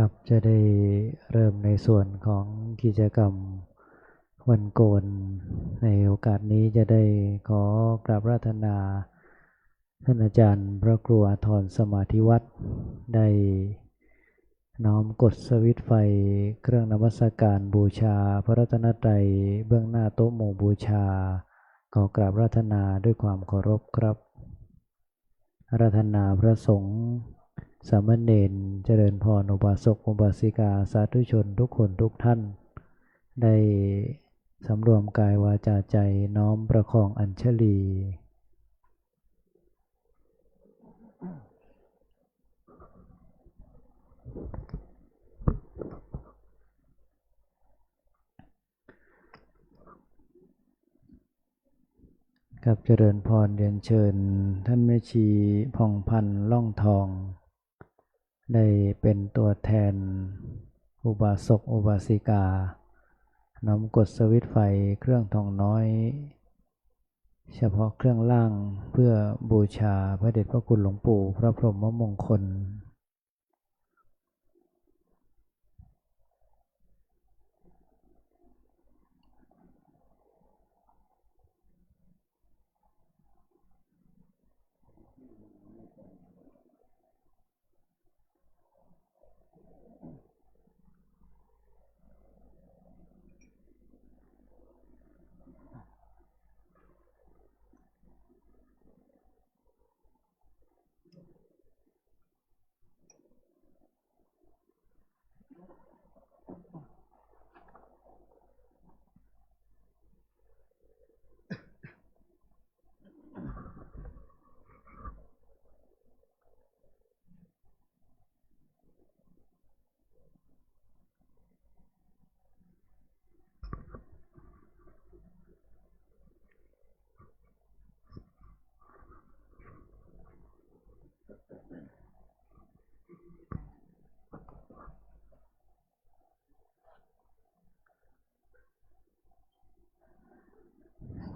ครับจะได้เริ่มในส่วนของกิจกรรมวันโกนในโอกาสนี้จะได้ขอกราบราธนาท่านอาจารย์พระครูอาทรสมาธิวัฒน์ได้น้อมกดสวิตช์ไฟเครื่องนมัสการบูชาพระรัตนตรัยเบื้องหน้าโต๊ะหมู่บูชาขอกราบราธนาด้วยความเคารพครับอาราธนาพระสงฆ์สามเณรเจริญพรอุบาสกอุบาสิกาสาธุชนทุกคนทุกท่านได้สำรวมกายวาจาใจน้อมประคองอัญชลีกับเจริญพรเรียนเชิญท่านแม่ชีผ่องพันธ์ล่องทองได้เป็นตัวแทนอุบาสกอุบาสิกาน้อมกดสวิตช์ไฟเครื่องทองน้อยเฉพาะเครื่องล่างเพื่อบูชาพระเดชพระคุณหลวงปู่พระพรหมมงคล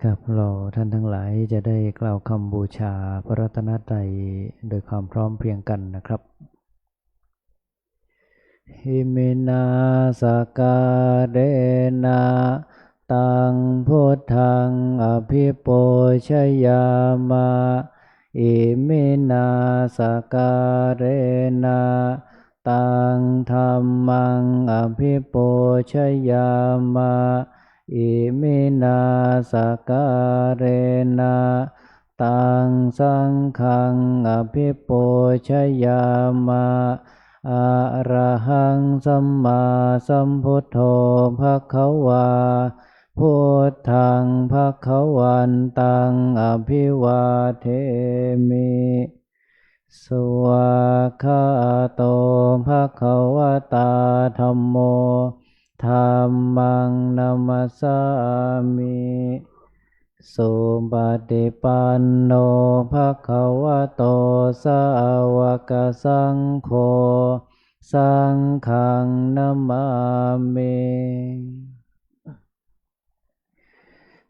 ครับเราท่านทั้งหลายจะได้กล่าวคำบูชาพระรัตนตรัยโดยความพร้อมเพรียงกันนะครับหิมินาสการเรนะตังพุทธังอภิปูชยามะอิมินาสการเรนะตังธัมมังอภิปูชยามะอิมินาสการเรนะตังสังฆังอภิปูชยามะอะระหังสัมมาสัมพุทโธภควาพุทธังภควันตังอภิวาเทมิสวากขาโตภควตาธัมโมธัมมังนัมมัสสามิสุปฏิปันโนภควโตสาวกสังโฆสังฆังนัมมามิ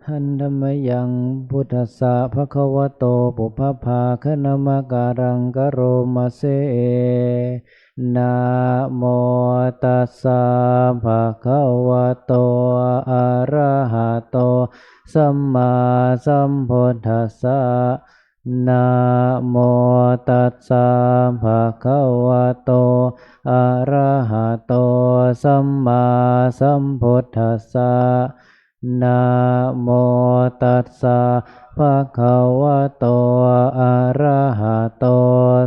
หันธรรมยังพุทธัสสะภควโตปุพพภาคณมการังกโรมเสนะโมตัสสะภะคะวะโตอะระหะโตสัมมาสัมพุทธัสสะนะโมตัสสะภะคะวะโตอะระหะโตสัมมาสัมพุทธัสสะนะโมตัสสะภะคะวะโตอะระหะโต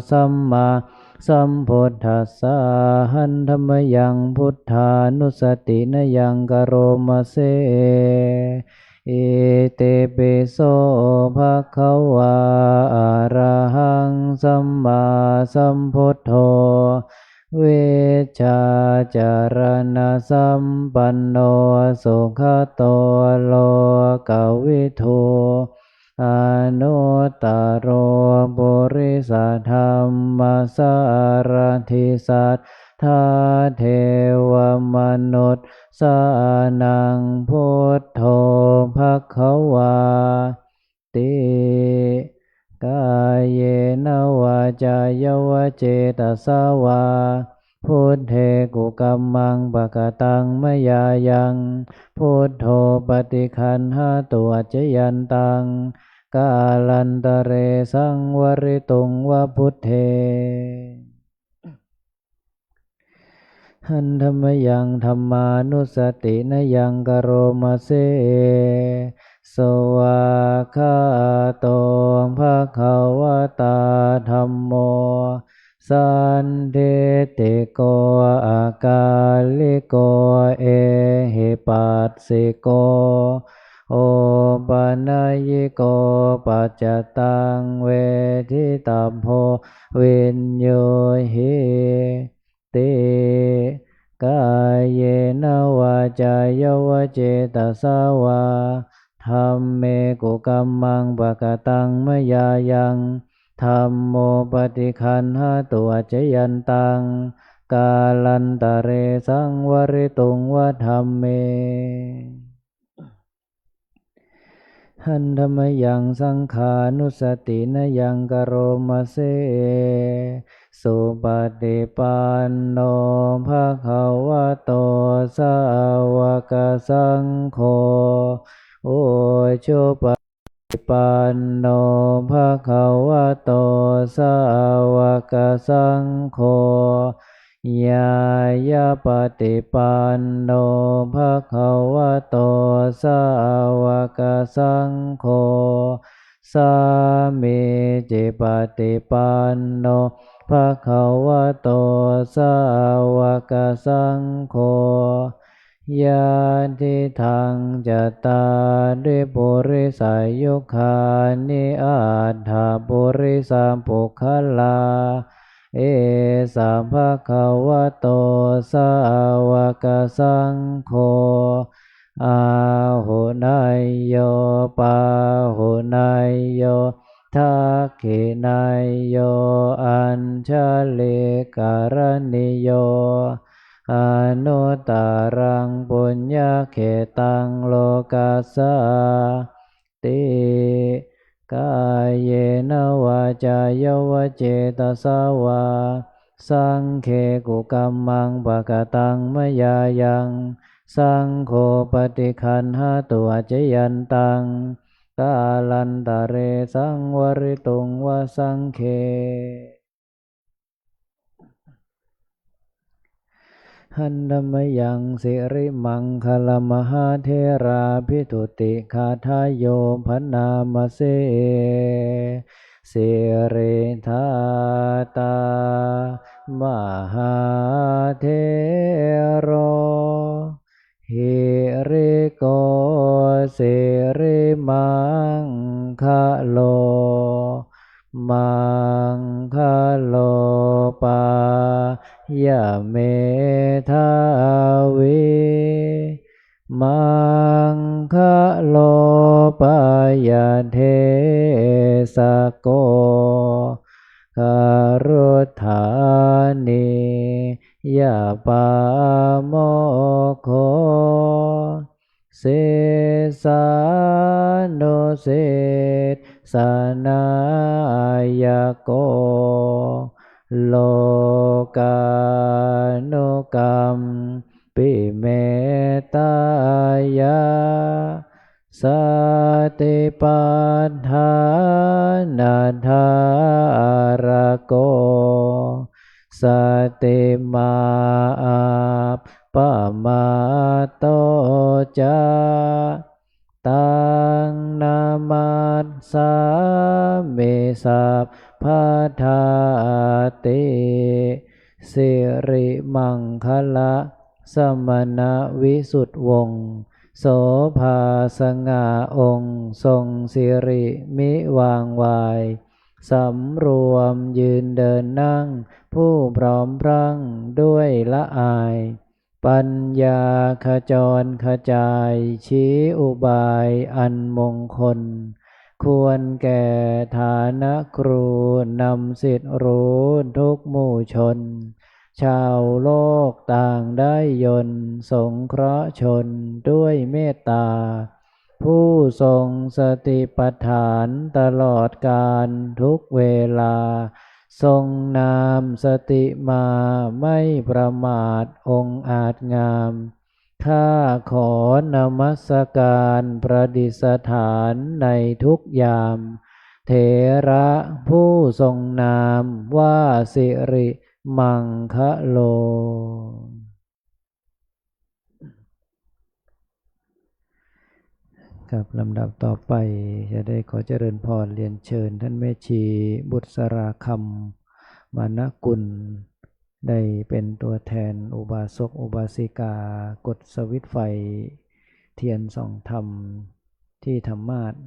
สัมมาสัมพุทธัสสะหันธรรมยังพุทธานุสตินยังกโรมเสอิติปิโสภะคะวะอะระหังสัมมาสัมพุทโธเวชาจารณะสัมปันโนสุขโตโลกวิทูอนุตตโรปุริสธรรมสารถิสัทธาเทวมนุษย์สานังพุทโธภควาติกายเยนวาจายวเจตสาวา พุทเทกุกัมมังปะกตังมยายังพุทโธปฏิคันหาตัวจยันตังกาลันตะเรสังวริตุงวะพุทเทหันธรรมยังธรรมานุสตินยังกโรมาเสสวาคาโตภะคะวะตาธัมโมสันเดติโกอากาลิโกเอหิปัสสิโกโอปนัยยิโกปัจจตังเวทิตัมโพวินโยหิติกายเยนวาจายวเจตสาวาธัมเมกุกัมมังปะกตังมยายังธัมโมปฏิคันหาตัวจยันตังกาลันตะเรสังวริตุงวะธัมเมหันธรรมยังสังขานุสตินยังกโรมาเสสุปฏิปันโนภะคะวะโตสาวกสังโฆโอชุปฏิปันโนภะคะวะโตสาวกสังโฆญาญาปฏิปันโนภะคะวะโตสาวกสังโฆสามิจิปฏิปันโนภะคะวะโตสาวกสังโฆญาทิทังจตาริปุริสายุคานิอัฏฐปุริสัมปุคลาเอสัมภะคะวะโตสาวกสังโฆอาหุนายโยปาหุนายโยทักขินายโยอัญชลิการณิโยอนุตตรังปุญญเขตังโลกัสสะติกายเยนวาจายวเจตสาวาสังเคกุกัมมังปะกตังมยายังสังโฆปฏิคันหาตัวจยันตังกาลันตะเรสังวริตุงวสังเคหันธรรมยังสิริมังคลมหาเทราภิทุติคาทายโยพนามเสสิริธาตามหาเทโรหิริโกสิริมังคะโลมังคะโลปายะเมทาวิมังคะโลปายะเทสโกคารุธานิยาปาโมโคเสสานุเสสนายโกโลกานุกรรมปิเมตายาสติปัฏฐานาทารโกสติมาปะมาโตจาตังนามัสสามิสัพพทาติสิริมังคละสมณวิสุทธวงศ์โสภาสง่าองค์ทรงสิริมิวางวายสำรวมยืนเดินนั่งผู้พร้อมพรั่งด้วยละอายปัญญาขจรขจายชี้อุบายอันมงคลควรแก่ฐานะครูนำสิทธิรู้ทุกหมู่ชนชาวโลกต่างได้ยนต์สงเคราะห์ชนด้วยเมตตาผู้ทรงสติปัฏฐานตลอดกาลทุกเวลา ทรงนามสติมาไม่ประมาทองค์อาจงามข้าขอนมัสการประดิษฐานในทุกยามเถระผู้ทรงนามว่าสิริมังคะโลครับลำดับต่อไปจะได้ขอเจริญพรเรียนเชิญท่านแม่ชีบุษราคำมานกุลได้เป็นตัวแทนอุบาสกอุบาสิกากดสวิตช์ไฟเทียนส่องธรรมที่ธรรมาสน์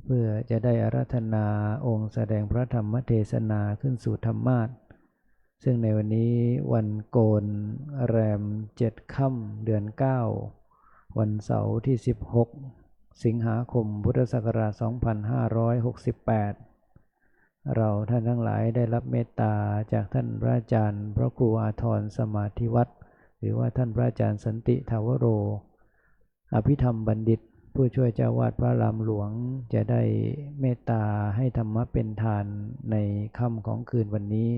เพื่อจะได้อาราธนาองค์แสดงพระธรรมเทศนาขึ้นสู่ธรรมาสน์ซึ่งในวันนี้วันโกนแรม7 ค่ำเดือน 9วันเสาร์ที่16สิงหาคมพุทธศักราช2568เราท่านทั้งหลายได้รับเมตตาจากท่านพระอาจารย์พระครูอาทรสมาธิวัฒน์หรือว่าท่านพระอาจารย์สันติทาวโรอภิธรรมบัณฑิตผู้ช่วยเจ้าวาดพระรามหลวงจะได้เมตตาให้ธรรมะเป็นทานในค่ำของคืนวันนี้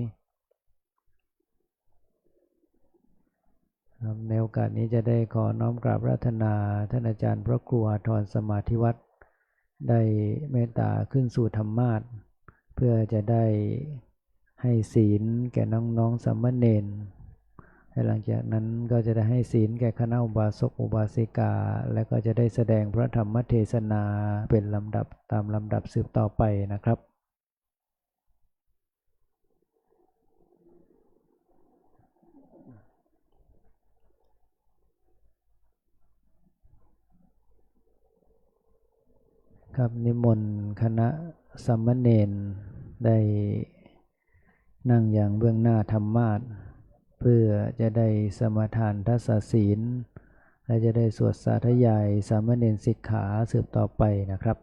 ในโอกาสนี้จะได้ขอน้อมกราบอาราธนาท่านอาจารย์พระครูอาทรสมาธิวัฒน์ได้เมตตาขึ้นสู่ธรรมาสน์เพื่อจะได้ให้ศีลแก่น้องๆสามเณรและหลังจากนั้นก็จะได้ให้ศีลแก่คณะอุบาสกอุบาสิกาและก็จะได้แสดงพระธรรมเทศนาเป็นลำดับตามลำดับสืบต่อไปนะครับครับนิมนต์คณะสามเณรได้นั่งอย่างเบื้องหน้าธรรมาสน์เพื่อจะได้สมาทานทัสสศีลและจะได้สวดสาธยายสามเณรสิกขาสืบต่อไปนะครับ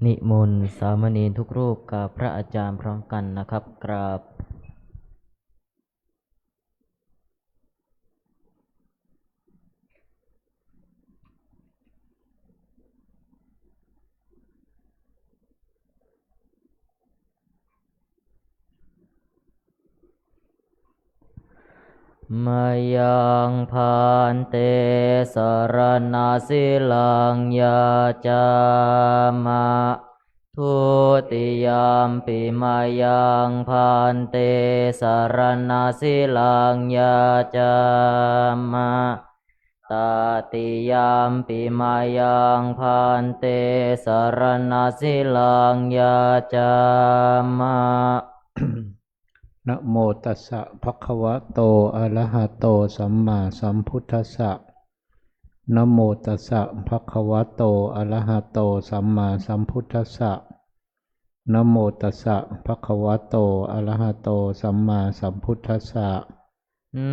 นิมนต์สามเณรทุกรูปกับพระอาจารย์พร้อมกันนะครับกราบมายังพันเตสรณาสิลังยาจามะทุติยามปิมายังพันเตสรณาสิลังยาจามะตติยามปิมายังพันเตสรณาสิลังยาจามะ นะโมตัสสะภะคะวะโตอะระหะโตสัมมาสัมพุทธัสสะนะโมตัสสะภะคะวะโตอะระหะโตสัมมาสัมพุทธัสสะนะโมตัสสะภะคะวะโตอะระหะโตสัมมาสัมพุทธัสสะ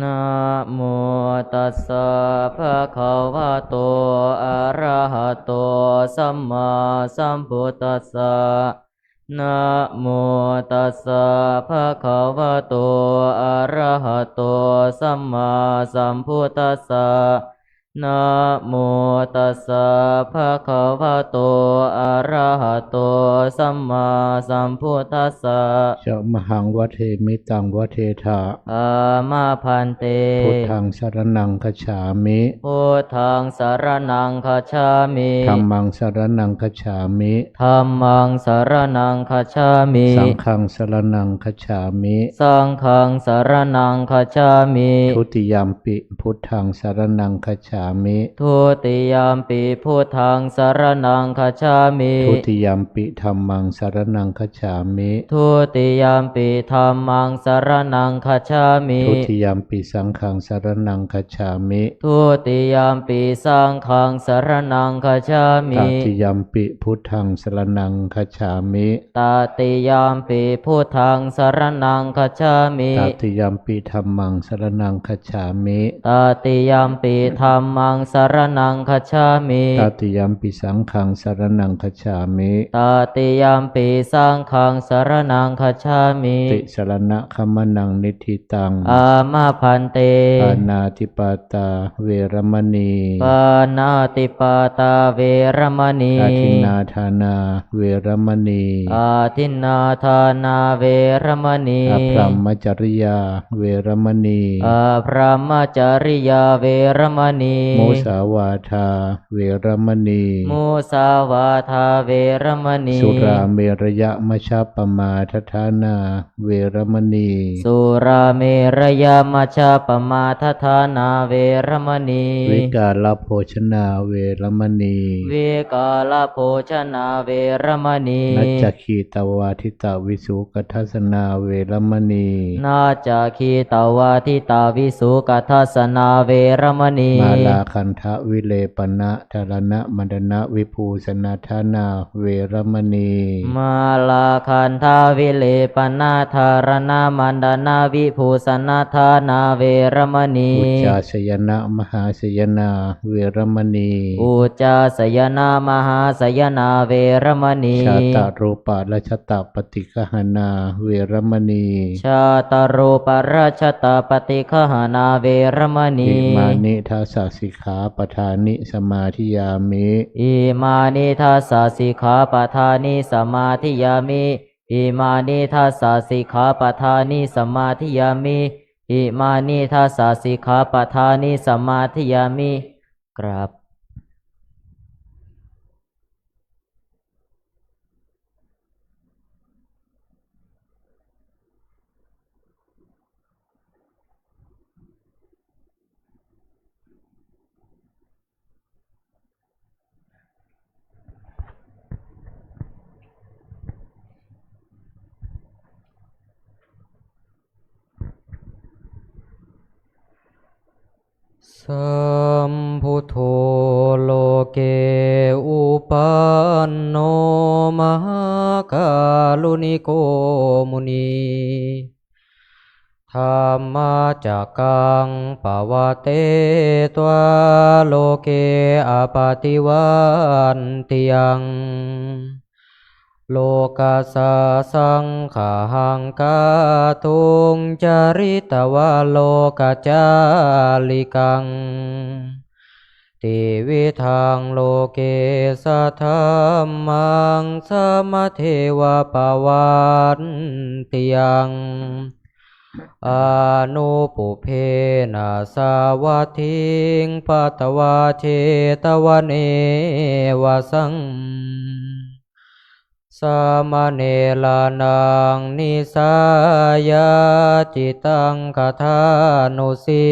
นะโมตัสสะภะคะวะโตอะระหะโตสัมมาสัมพุทธัสสะนะโมตัสสะภะคะวะโตอะระหะโตสัมมาสัมพุทธัสสะนะโมตัสสะภะคะวะโตอะระหะโตสัมมาสัมพุทธัสสะจะมหังวะเทมิตังวะเทถาอามาพันเตพุทธังสรณังคัจฉามิพุทธังสรณังคัจฉามิธัมมังสรณังคัจฉามิธัมมังสรณังคัจฉามิสังฆังสรณังคัจฉามิสังฆังสรณังคัจฉามิทุติยัมปิพุทธังสรณังคัจฉา มิ ทุติยามปิพุทธังสรณังคัจฉามิ ทุติยัมปิธัมมังสรณังคัจฉามิ ทุติยามปิธัมมังสรณังคัจฉามิ ทุติยัมปิสังฆังสรณังคัจฉามิ ทุติยามปิสังฆังสรณังคัจฉามิ ตติยัมปิพุทธังสรณังคัจฉามิ ตติยามปิพุทธังสรณังคัจฉามิ ตติยัมปิธัมมังสรณังคัจฉามิ ตติยามปิธัมมังสรณังคัจฉามิ ตติยัมปิสังฆังสรณังคัจฉามิ ตติยามปิสังฆังสรณังคัจฉามิ ติสรณะคัมมนังนิธิตัง อามาพันเต ปานาติปาตาเวรมณี ปานาติปาตาเวรมณี อาทินนาทานาเวรมณี อาทินนาทานาเวรมณี อพรหมจริยาเวรมณี อาพรหมจริยาเวรมณี โมสาวาทาเวรมณี มุสาวาทาเวรมณี สุราเมรยะมชฌปมาทฐานาเวรมณี สุราเมรยามัชฌปมาทฐานาเวรมณี วิกาลโภชนาเวรมณี วิกาลโภชนาเวรมณี นัจจคีตวาทิตาวิสุกทัสนาเวรมณี นาจาคีตาวาทิตาวิสุกัทัสนาเวรมณี มาลาคันทะวิเลปนะธารณะมดนะวิภูสนาธานาเวรมณี มาลาคันทาวิเลปนาธารณามันดานาวิภูสนาธานาเวรมณี อุจจาสยนะมหาสยนาเวรมณี อุจจาสยนามหาสยนาเวรมณี ชาตรูปะและชตปฏิคหนาเวรมณี ชาตารูปราชตาปฏิคหานาเวรมณี อิมานิทัสสสิกขาปทานิสมาธิยามิ อิมานิทัสสะสิกขาปทานิสมาธิยามิอิมานิทัสสะสิกขาปทานิสมาธิยามิอิมานิทัสสะสิกขาปทานิสมาธิยามิกราบสัมพุทโธโลเกอุปันโนมหากาลุนิโกมุนีธัมมาจักกังปวเตตวาโลเกอปาติวันติยังโลกัสสะสังขาหังกาตุงจาริตวะโลกัจจาลิกังติวิทังโลเกสัทธัมมังสมะเทวะปวันติยังอนุปุเพนะสาวัตถิงปัตตวาเชตวันเอวะสังสามเณรนังนิสายาจิตังคทานุสิ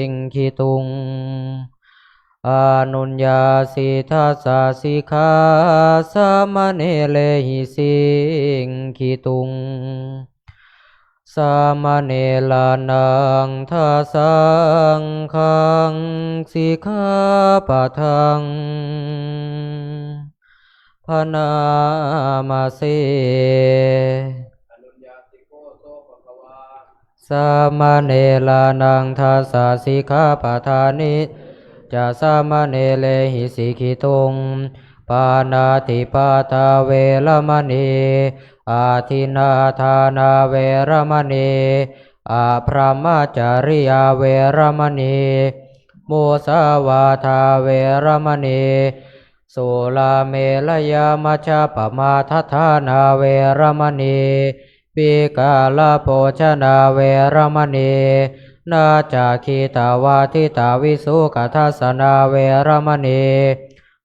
งคิตุงอนุญญาสิทัสสะสิกขาสามเณรหิสิงคิตุงสามเณรนังทัสสังขังสิกขาปะทังพนามาเสสามเณรนังทัสสะสิกขาปะทานิจะสามเณรหิสิกิตุงปานาติปาตาเวรมณีอาทินนาทานาเวรมณีอาพรหมจริยาเวรมณีโมสาวาทาเวรมณีสุลาเมลยามัชฌปมาทฐานาเวรมณีปิกาลโภชนาเวรมณีนาจาคีตาวาทิตาวิสุกัทัสนาเวรมณี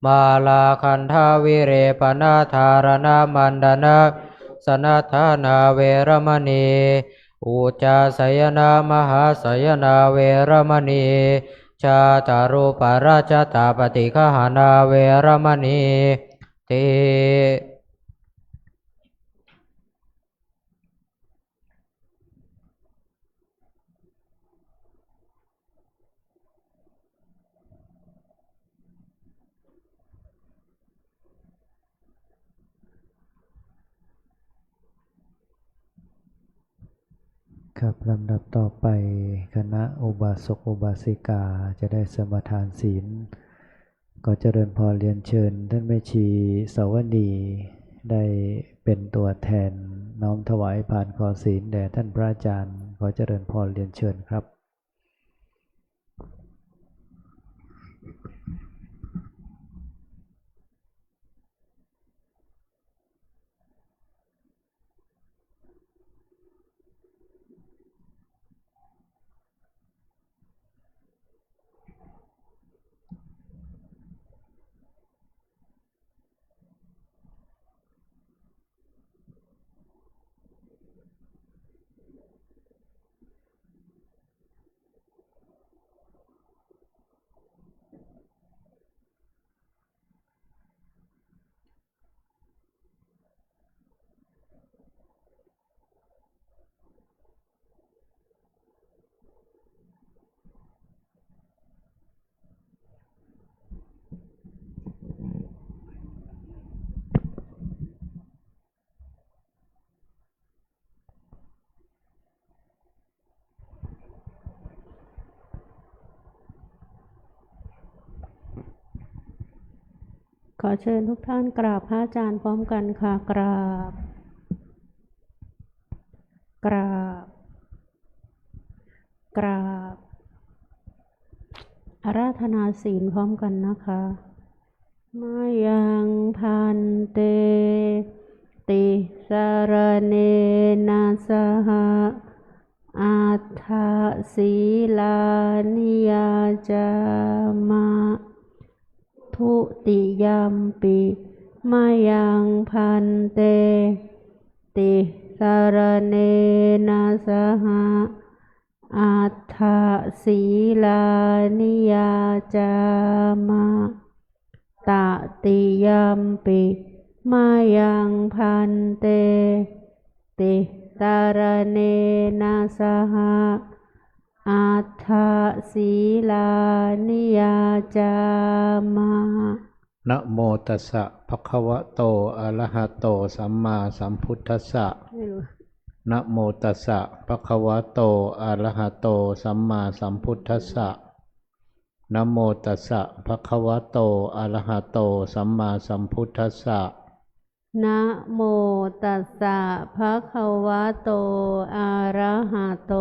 มาลาคันทาวิเรปนาธารณามันดนะสนัทานาเวรมณีอุจจาสยนามหาสยนาเวรมณี ชาตารุปราชตาปฏิฆหานาเวรมณีติครับลำดับต่อไปคณะอุบาสกอุบาสิกาจะได้สมาทานศีลก็เจริญพรเรียนเชิญท่านแม่ชีสาวนีได้เป็นตัวแทนน้อมถวายผ่านขอศีลแด่ท่านพระอาจารย์ขอเจริญพรเรียนเชิญครับ ขอเชิญทุกท่านกราบพระอาจารย์พร้อมกันค่ะกราบกราบกราบอาราธนาศีลพร้อมกันนะคะมายังพันเตติสารเนนะสหอัฏฐศีลานิยาจามะทุติยัมปิมายังพันเตติสารเนนะสหอัฏฐศีลานิยาจามะตติยัมปิมายังพันเตติสารเนนะสหอัฏฐศีลานิยาจามะนะโมตัสสะภะคะวะโตอะระหะโตสัมมาสัมพุทธัสสะนะโมตัสสะภะคะวะโตอะระหะโตสัมมาสัมพุทธัสสะนะโมตัสสะภะคะวะโตอะระหะโตสัมมาสัมพุทธัสสะนะโมตัสสะภะคะวะโตอะระหะโต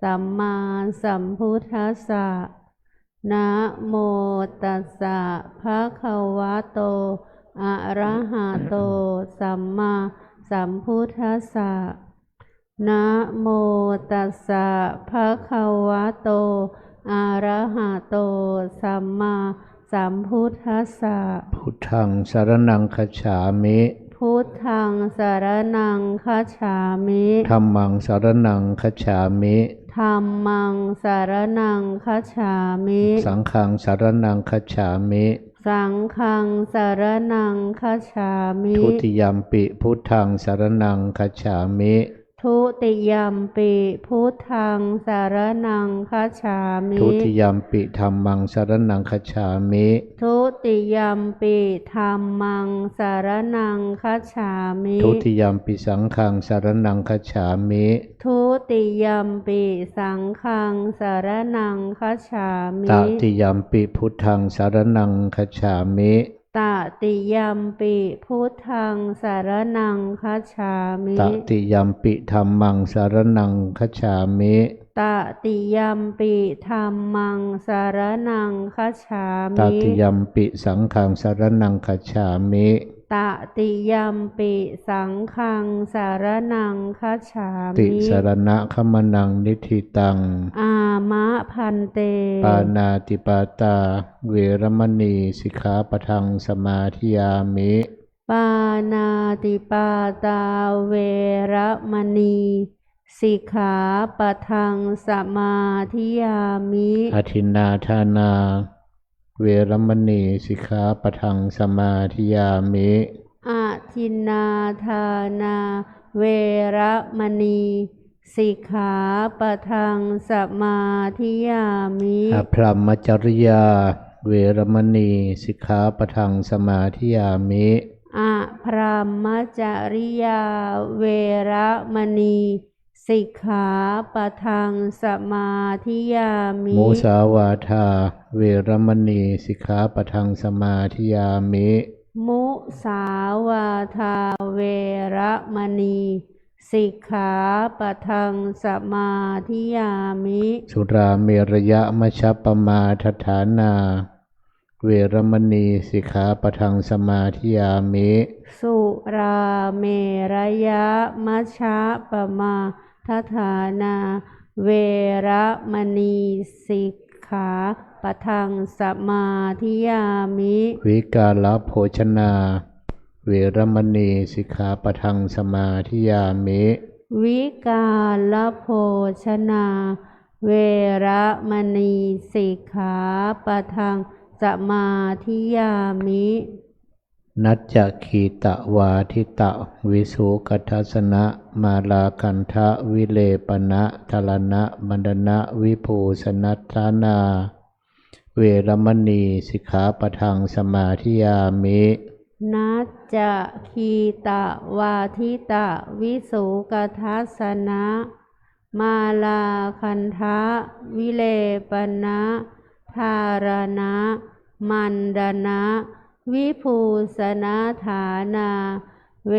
สัมมาสัมพุทธัสสะนะโมตัสสะภะคะวะโตอะระหะโตสัมมาสัมพุทธัสสะนะโมตัสสะภะคะวะโตอะระหะโตสัมมาสัมพุทธัสสะพุทธังสรณังคัจฉามิพุทธังสรณังคัจฉามิธัมมังสรณังคัจฉามิธัมมังสรณังคัจฉามิสังฆังสรณังคัจฉามิสังฆังสรณังคัจฉามิทุติยัมปิพุทธังสรณังคัจฉามิทุติยัมปิพุทธังสรณังคัจฉามิทุติยัมปิธัมมังสรณังคัจฉามิทุติยัมปิธัมมังสรณังคัจฉามิทุติยัมปิสังฆังสรณังคัจฉามิทุติยัมปิสังฆังสรณังคัจฉามิตติยัมปิพุทธังสรณังคัจฉามิตติยัมปิพุทธังสรณังคัจฉามิตติยัมปิธัมมังสรณังคัจฉามิตติยัมปิธัมมังสรณังคัจฉามิตติยัมปิสังฆังสรณังคัจฉามิตติยัมปิสังฆังสรณังคัจฉามิติสรณะขมนังนิธิตังอามะพันเตปานาติปาตาเวรมณีสิกขาปะทังสมาธิยามิปานาติปาตาเวรมณี สิกขาปะทังสมาธิยามิ อทินนาทานาเวรมณีสิกขาปะทังสมาธิยามิ อาทินนาทานาเวระมณีสิกขาปะทังสมาธิยามิ อพรหมจริยาเวรมณีสิกขาปะทังสมาธิยามิ อะพรหมจริยาเวระมณีสิกขาปะทังสมาธิยามิ มุสาวาทาเวรมณีสิกขาปะทังสมาธิยามิ มุสาวาทาเวระมณีสิกขาปะทังสมาธิยามิ สุราเมรยะมัชฌปมาทฐานาเวรมณีสิกขาปะทังสมาธิยามิ สุราเมรยะมัชฌะปมาทฐานาเวระมณีสิกขาปะทังสมาธิยามิ วิกาลโภชนาเวรมณีสิกขาปะทังสมาธิยามิ วิกาลโภชนาเวระมณีสิกขาปะทังสมาธิยามิ นัจจคีตะวาทิตะวิสุกัทสนะมาลาคันทะวิเลปนะทลนะบันดนะวิภูสนัตถานาเวรมณีสิกขาปะทังสมาธิยามิ นัจจคีตะวาทิตะวิสุกทัสสนะมาลาคันทะวิเลปนะธารณะมันดนะวิภูสนาฐานาเว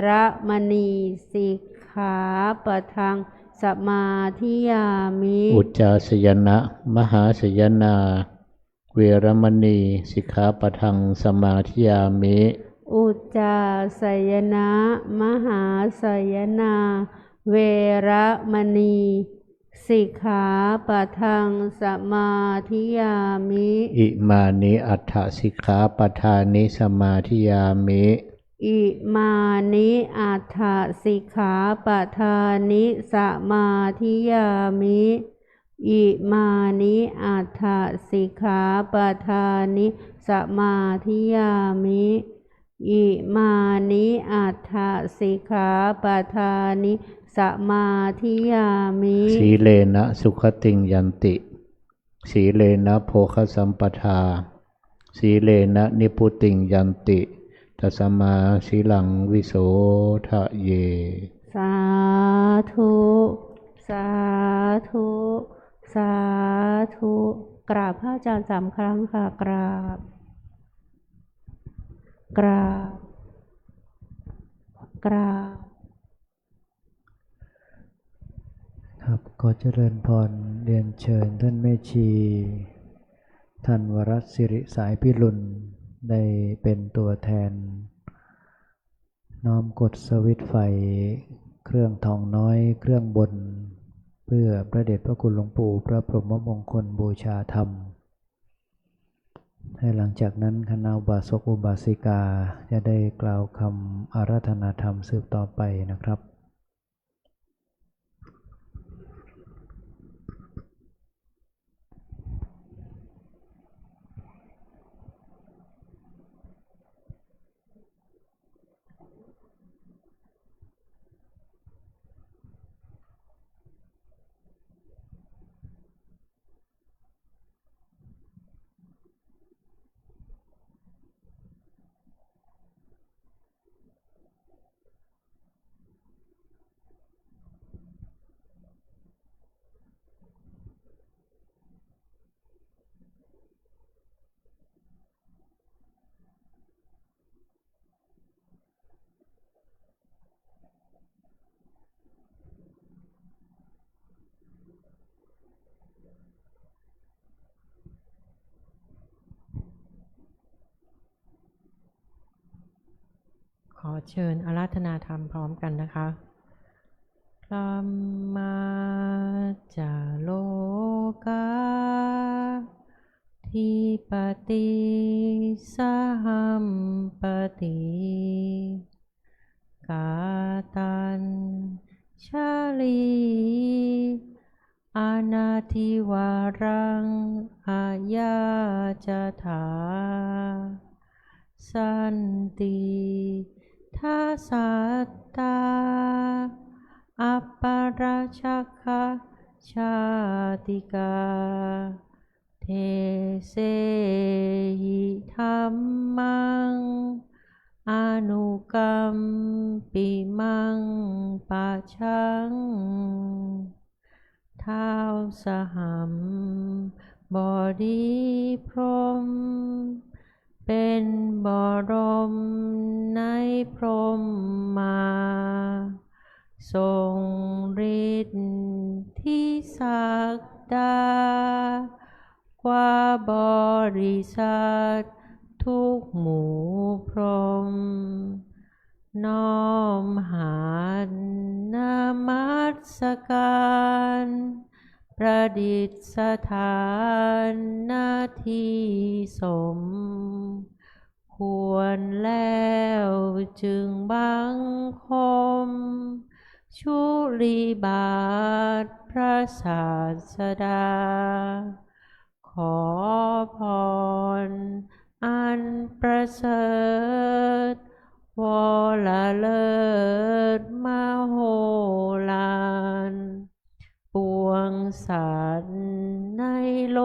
ระมณีสิกขาปะทังสมาธิยามิ อุจจาสยนะมหาสยนาเวรมณีสิกขาปะทังสมาธิยามิ อุจจาสยนะมหาสยนาเวระมณีสิกขาปะทังสมาธิยามิ อิมานิอัฏฐสิกขาปทานิสมาธิยามิ อิมานิอัฏฐสิกขาปทานิสมาธิยามิอิมานิอัฏฐสิกขาปทานิสมาธิยามิอิมานิอัฏฐสิกขาปทานิสมาธิยามิ สีเลนะสุขติงยันติสีเลนะโภคสัมปทาสีเลนะนิพุติงยันติตัสมาสีลังวิโสทะเย สาธุสาธุสาธุกราบพระอาจารย์3 ครั้งค่ะกราบกราบกราบ ครับขอเจริญพรเรียนเชิญท่านแม่ชีท่านวรัตน์สิริสายพิรุณได้เป็นตัวแทนน้อมกดสวิตช์ไฟเครื่องทองน้อยเครื่องบนเพื่อพระเดชพระคุณหลวงปู่พระพรหมมงคลบูชาธรรมให้หลังจากนั้นคณะอุบาสกอุบาสิกาจะได้กล่าวคำอาราธนาธรรมสืบต่อไปนะครับขอเชิญอาราธนาธรรมพร้อมกันนะคะธรรมาจาโลกาทิปติสหัมปติกาตัญชาลิ ทิวารังอาญาจถาสันติทัสสัตตาอัปปราชักขชาติกาเทเสหิธัมมังอนุกัมปิมังปัจฉังท้าวสหัมบดีพรหมเป็นบรมในพรหมมาทรงฤทธิ์ที่ศักดากว่าบริษัททุกหมู่พรหมน้อมหาญนามัสการประดิษฐานหน้าที่สมควรแล้วจึงบังคมชุลีบาทพระศาสดาขอพรอันประเสริฐวรเลิศมโหฬารปวงสัตว์ในโล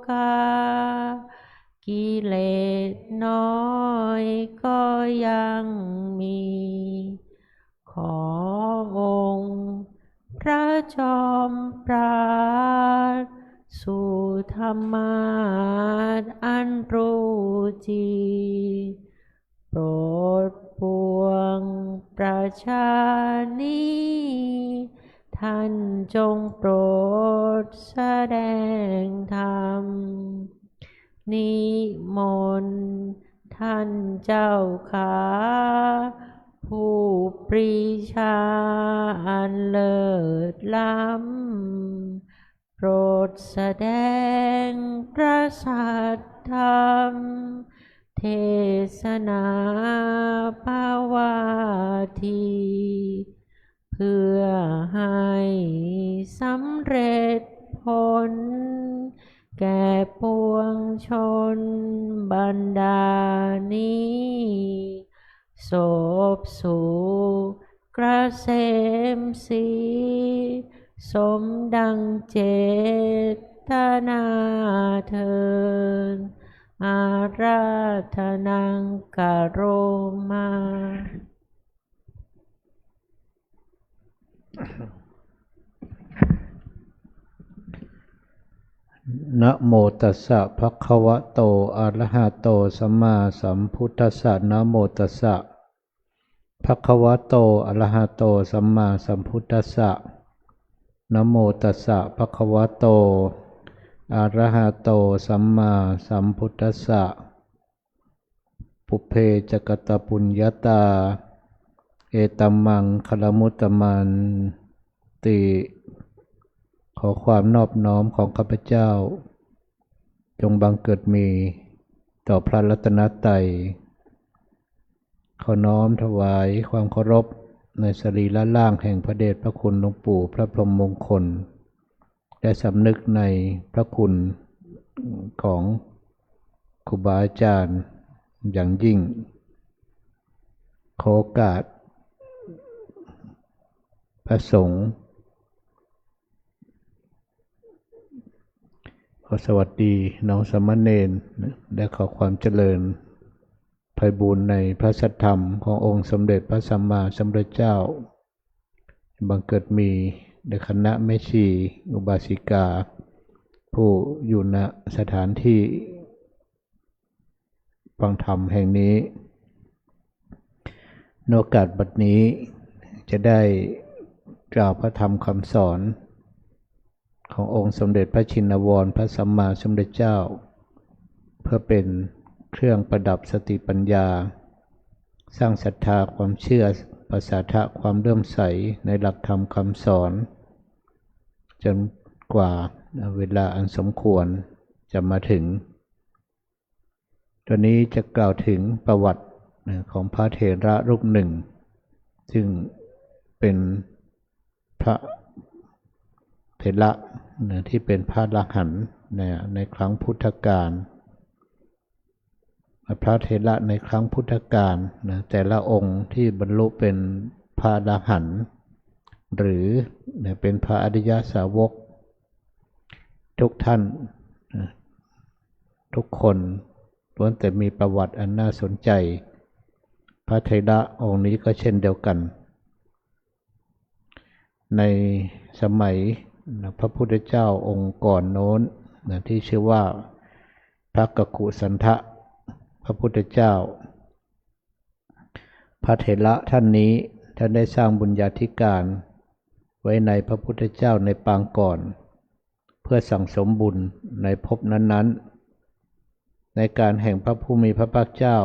กากิเลสน้อยก็ยังมีขอองค์พระจอมปราดสู่ธรรมาสอันรู้จริงโปรดปวงประชานีท่านจงโปรดแสดงธรรมนิมนต์ท่านเจ้าขาผู้ปรีชาอันเลิศล้ำโปรดแสดงพระสัทธรรมเทศนาภาวาทีเพื่อให้สำเร็จผลแก่ปวงชนบรรดานี้โสภสุขเกษมศรีสมดังเจตนาเถิดอาราธนังกโรมา นะโมตัสสะภะคะวะโตอะระหะโตสัมมาสัมพุทธัสสะนะโมตัสสะภะคะวะโตอะระหะโตสัมมาสัมพุทธัสสะนะโมตัสสะภะคะวะโตอะระหะโตสัมมาสัมพุทธัสสะปุเพจกตปุญญาตาเอตัมมังคลมุตตมันติขอความนอบน้อมของข้าพเจ้าจงบังเกิดมีต่อพระรัตนตรัยขอน้อมถวายความเคารพในสรีระร่างแห่งพระเดชพระคุณหลวงปู่พระพรหมมงคลและสำนึกในพระคุณของครูบาอาจารย์อย่างยิ่งขอโอกาสพระสงฆ์ขอสวัสดีน้องสามเณรและขอความเจริญไพบูลย์ในพระสัทธรรมขององค์สมเด็จพระสัมมาสัมพุทธเจ้าบังเกิดมีในคณะแม่ชีอุบาสิกาผู้อยู่ณสถานที่ฟังธรรมแห่งนี้ในโอกาสบัดนี้จะได้กล่าวพระธรรมคำสอนขององค์สมเด็จพระชินวรพระสัมมาสัมพุทธเจ้าเพื่อเป็นเครื่องประดับสติปัญญาสร้างศรัทธาความเชื่อประสาทะความเลื่อมใสในหลักธรรมคำสอนจนกว่าเวลาอันสมควรจะมาถึงตัวนี้จะกล่าวถึงประวัติของพระเถระรูปหนึ่งซึ่งเป็นพระเถระ ที่เป็นพระอรหันต์ในครั้งพุทธกาลพระเถระในครั้งพุทธกาลแต่ละองค์ที่บรรลุเป็นพระอรหันต์หรือเป็นพระอริยสาวกทุกท่านทุกคนล้วนแต่มีประวัติอันน่าสนใจพระเถระองค์นี้ก็เช่นเดียวกันในสมัยพระพุทธเจ้าองค์ก่อนโน้นที่ชื่อว่าพระกักกุสันทะพระพุทธเจ้าพระเถระท่านนี้ท่านได้สร้างบุญญาธิการไว้ในพระพุทธเจ้าในปางก่อนเพื่อสั่งสมบุญในภพนั้นๆในการแห่งพระผู้มีพระภาคเจ้า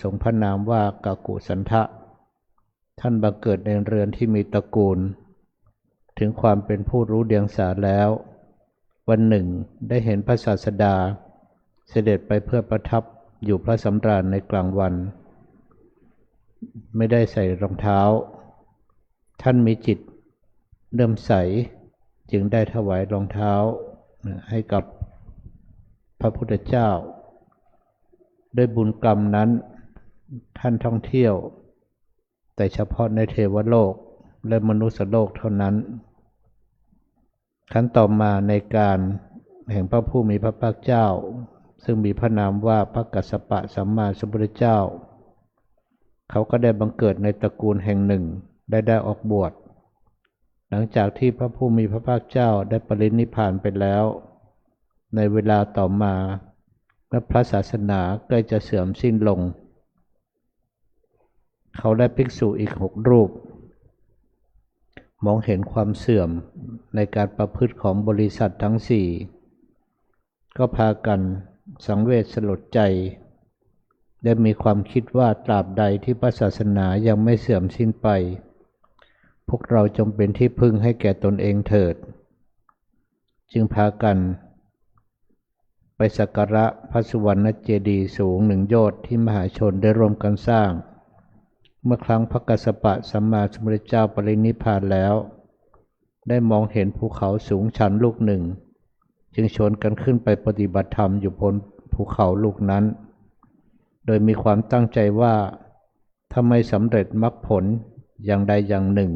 ทรงพระนามว่ากักกุสันทะท่านบังเกิดในเรือนที่มีตระกูลถึงความเป็นผู้รู้เดียงสาแล้ววันหนึ่งได้เห็นพระศาสดาเสด็จไปเพื่อประทับอยู่พระสำราญในกลางวันไม่ได้ใส่รองเท้าท่านมีจิตเลื่อมใสจึงได้ถวายรองเท้าให้กับพระพุทธเจ้าด้วยบุญกรรมนั้นท่านท่องเที่ยวแต่เฉพาะในเทวโลกและมนุษยโลกเท่านั้นครั้นต่อมาในการแห่งพระผู้มีพระภาคเจ้าซึ่งมีพระนามว่าพระกัสสปะสัมมาสัมพุทธเจ้าเขาก็ได้บังเกิดในตระกูลแห่งหนึ่งได้ออกบวชหลังจากที่พระผู้มีพระภาคเจ้าได้ปรินิพพานไปแล้วในเวลาต่อมาเมื่อพระศาสนาใกล้จะเสื่อมสิ้นลงเขาและภิกษุอีก6 รูปมองเห็นความเสื่อมในการประพฤติของบริษัททั้ง4ก็พากันสังเวชสลดใจได้มีความคิดว่าตราบใดที่พระศาสนายังไม่เสื่อมสิ้นไปพวกเราจงเป็นที่พึ่งให้แก่ตนเองเถิดจึงพากันไปสักการะพระสุวรรณเจดีย์สูง1 โยชน์ที่มหาชนได้ร่วมกันสร้างเมื่อครั้งพระกัสสปะสัมมาสัมพุทธเจ้าปรินิพพานแล้วได้มองเห็นภูเขาสูงชันลูกหนึ่งจึงชวนกันขึ้นไปปฏิบัติธรรมอยู่บนภูเขาลูกนั้นโดยมีความตั้งใจว่าถ้าไม่สำเร็จมรรคผลอย่างใดอย่างหนึ่ง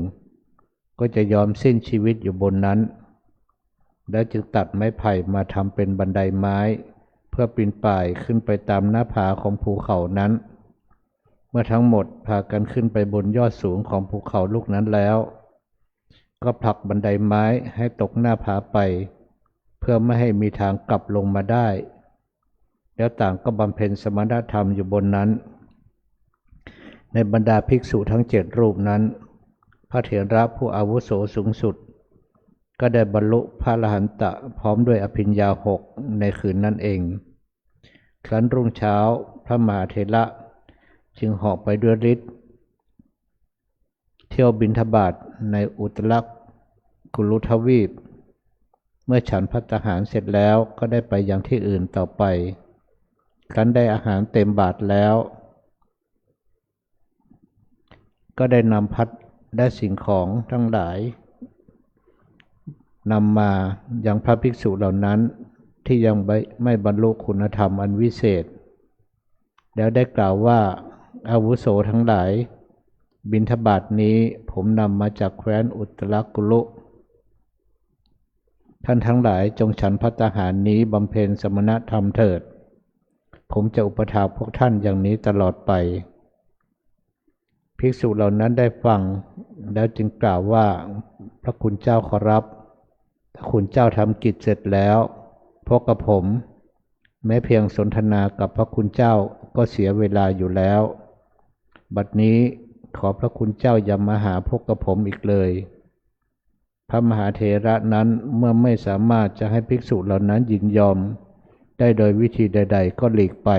ก็จะยอมสิ้นชีวิตอยู่บนนั้นแล้วจึงตัดไม้ไผ่มาทำเป็นบันไดไม้เพื่อปีนป่ายขึ้นไปตามหน้าผาของภูเขานั้นเมื่อทั้งหมดพากันขึ้นไปบนยอดสูงของภูเขาลูกนั้นแล้วก็ผลักบันไดไม้ให้ตกหน้าผาไปเพื่อไม่ให้มีทางกลับลงมาได้แล้วต่างก็บำเพ็ญสมณธรรมอยู่บนนั้นในบรรดาภิกษุทั้ง7 รูปนั้นพระเถระผู้อาวุโสสูงสุดก็ได้บรรลุพระอรหันตะพร้อมด้วยอภิญญา6ในคืนนั้นเองครั้นรุ่งเช้าพระมหาเถระจึงเหาะไปด้วยฤทธิ์เที่ยวบิณฑบาตในอุตรกุลุทวีปเมื่อฉันภัตตาหารเสร็จแล้วก็ได้ไปยังที่อื่นต่อไปครั้นได้อาหารเต็มบาตรแล้วก็ได้นำพัดและสิ่งของทั้งหลายนำมายังพระภิกษุเหล่านั้นที่ยังไม่บรรลุคุณธรรมอันวิเศษแล้วได้กล่าวว่าอาวุโสทั้งหลายบิณฑบาตนี้ผมนำมาจากแคว้นอุตรกุลุท่านทั้งหลายจงฉันภัตตาหารนี้บำเพ็ญสมณธรรมเถิดผมจะอุปถัมภ์พวกท่านอย่างนี้ตลอดไปภิกษุเหล่านั้นได้ฟังแล้วจึงกล่าวว่าพระคุณเจ้าขอรับถ้าคุณเจ้าทำกิจเสร็จแล้วพวกกระผมแม้เพียงสนทนากับพระคุณเจ้าก็เสียเวลาอยู่แล้วบัดนี้ขอพระคุณเจ้าอย่ามาหาพวกกระผมอีกเลยพระมหาเถระนั้นเมื่อไม่สามารถจะให้ภิกษุเหล่านั้นยินยอมได้โดยวิธีใดๆก็หลีกไป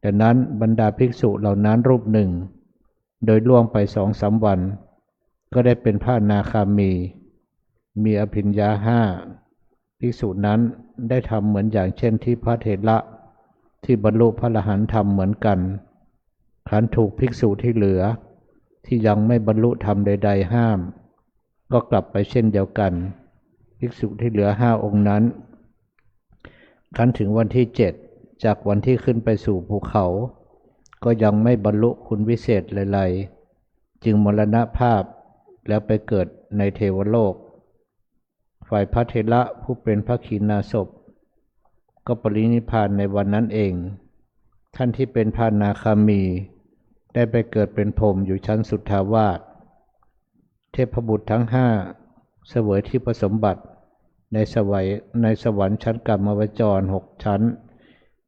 ดังนั้นบรรดาภิกษุเหล่านั้นรูปหนึ่งโดยล่วงไป2-3 วันก็ได้เป็นพระอนาคามีอภิญญา5ภิกษุนั้นได้ทำเหมือนอย่างเช่นที่พระเถระที่บรรลุพระอรหันต์ทำเหมือนกันครั้นถูกภิกษุที่เหลือที่ยังไม่บรรลุธรรมใดๆห้ามก็กลับไปเช่นเดียวกัน ภิกษุที่เหลือ5 องค์นั้นคันถึงวันที่7จากวันที่ขึ้นไปสู่ภูเขาก็ยังไม่บรรลุคุณวิเศษอะไรๆจึงมรณภาพแล้วไปเกิดในเทวโลกฝ่ายพระเถระผู้เป็นพระขีณาสพก็ปรินิพพานในวันนั้นเองท่านที่เป็นพระอนาคามีได้ไปเกิดเป็นพรหมอยู่ชั้นสุทธาวาสเทพบุตรทั้ง5เสวยที่ประสมบัติในสวรรค์ชั้นกามวจร6 ชั้น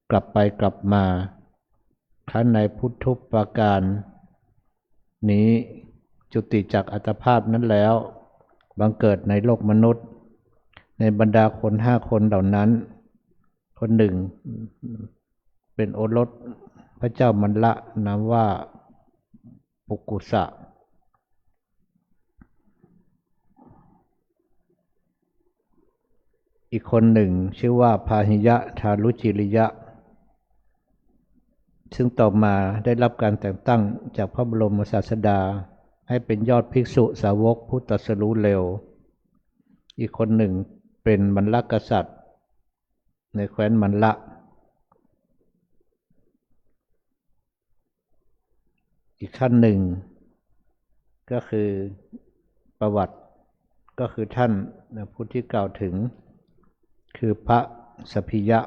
กลับไปกลับมาครั้นในพุทธุปการนี้จุติจากอัตภาพนั้นแล้วบังเกิดในโลกมนุษย์ในบรรดาคน5 คนเหล่านั้นคนหนึ่งเป็นโอรสพระเจ้ามัลละนามว่าปุกุสะอีกคนหนึ่งชื่อว่าพาหิยะทารุจิริยะซึ่งต่อมาได้รับการแต่งตั้งจากพระบรมศาสดาให้เป็นยอดภิกษุสาวกผู้ตรัสรู้เร็วอีกคนหนึ่งเป็นมัลลกษัตริย์ในแคว้นมัลละอีกท่านหนึ่งก็คือประวัติก็คือท่านผู้ที่กล่าวถึงคือพระสพพิยะ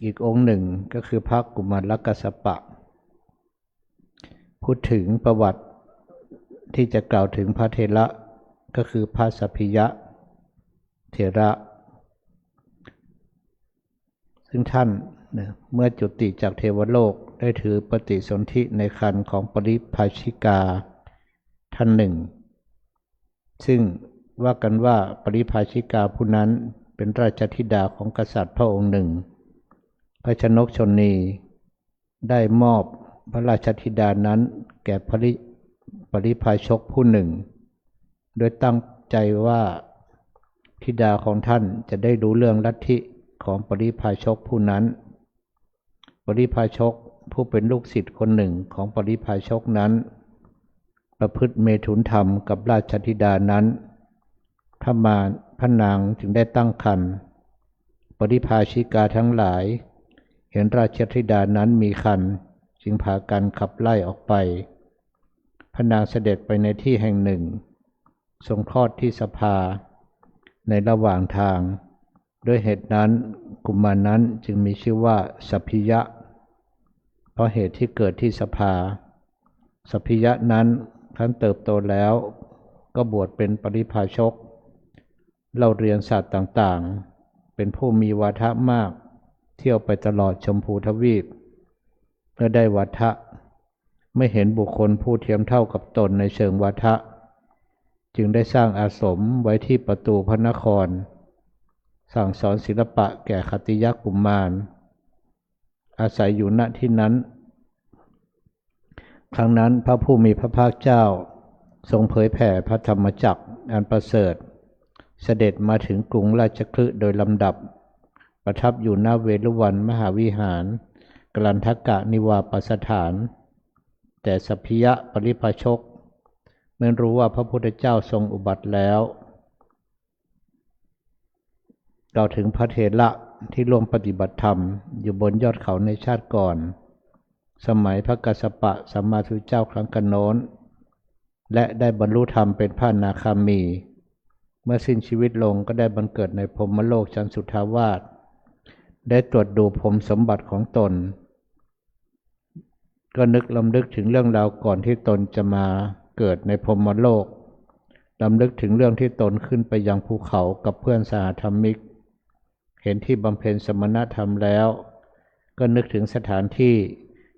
อีกองค์หนึ่งก็คือพระกุมารกัสสปะพูดถึงประวัติที่จะกล่าวถึงพระเถระก็คือพระสพพิยะเถระซึ่งท่านเมื่อจุติจากเทวโลกได้ถือปฏิสนธิในครรภ์ของปริภาชิกาท่านหนึ่งซึ่งว่ากันว่าปริภาชิกาผู้นั้นเป็นราชธิดาของกษัตริย์พระองค์หนึ่งพระชนกชนีได้มอบพระราชธิดานั้นแก่ปริภาชกผู้หนึ่งโดยตั้งใจว่าธิดาของท่านจะได้รู้เรื่องลัทธิของปริภาชกผู้นั้นปริภาชกผู้เป็นลูกศิษย์คนหนึ่งของปริภาชกนั้นประพฤติเมถุนธรรมกับราชธิดานั้นพระนางจึงได้ตั้งครรภ์ปริภาชิกาทั้งหลายเห็นราชธิดานั้นมีครรภ์จึงพากันขับไล่ออกไปพระนางเสด็จไปในที่แห่งหนึ่งทรงคลอดที่สภาในระหว่างทางด้วยเหตุนั้นกุมารนั้นจึงมีชื่อว่าสัพพิยะเพราะเหตุที่เกิดที่สภาสัพพิยะนั้นครั้นเติบโตแล้วก็บวชเป็นปริภาชกเล่าเรียนศาสตร์ต่างๆเป็นผู้มีวาทะมากเที่ยวไปตลอดชมพูทวีปเมื่อได้วาทะไม่เห็นบุคคลผู้เทียมเท่ากับตนในเชิงวาทะจึงได้สร้างอาสมไว้ที่ประตูพระนครสั่งสอนศิลปะแก่ขัตติยกุมารอาศัยอยู่ณที่นั้นครั้งนั้นพระผู้มีพระภาคเจ้าทรงเผยแผ่พระธรรมจักรอันประเสริฐเสด็จมาถึงกรุงราชคฤห์โดยลำดับประทับอยู่ณเวฬุวันมหาวิหารกลันทกะนิวาปสถานแต่สัพพิยะปริภาชกเมื่อรู้ว่าพระพุทธเจ้าทรงอุบัติแล้วกล่าวถึงพระเถระที่ร่วมปฏิบัติธรรมอยู่บนยอดเขาในชาติก่อนสมัยพระกัสสปะสัมมาสัมพุทธเจ้าครั้งกันโน้นและได้บรรลุธรรมเป็นพระอนาคามีเมื่อสิ้นชีวิตลงก็ได้บังเกิดในพรหมโลกชั้นสุทธาวาสได้ตรวจดูพรหมสมบัติของตนก็นึกลำลึกถึงเรื่องราวก่อนที่ตนจะมาเกิดในพรหมโลกลำลึกถึงเรื่องที่ตนขึ้นไปยังภูเขากับเพื่อนสหธรรมิกเห็นที่บำเพ็ญสมณธรรมแล้วก็นึกถึงสถานที่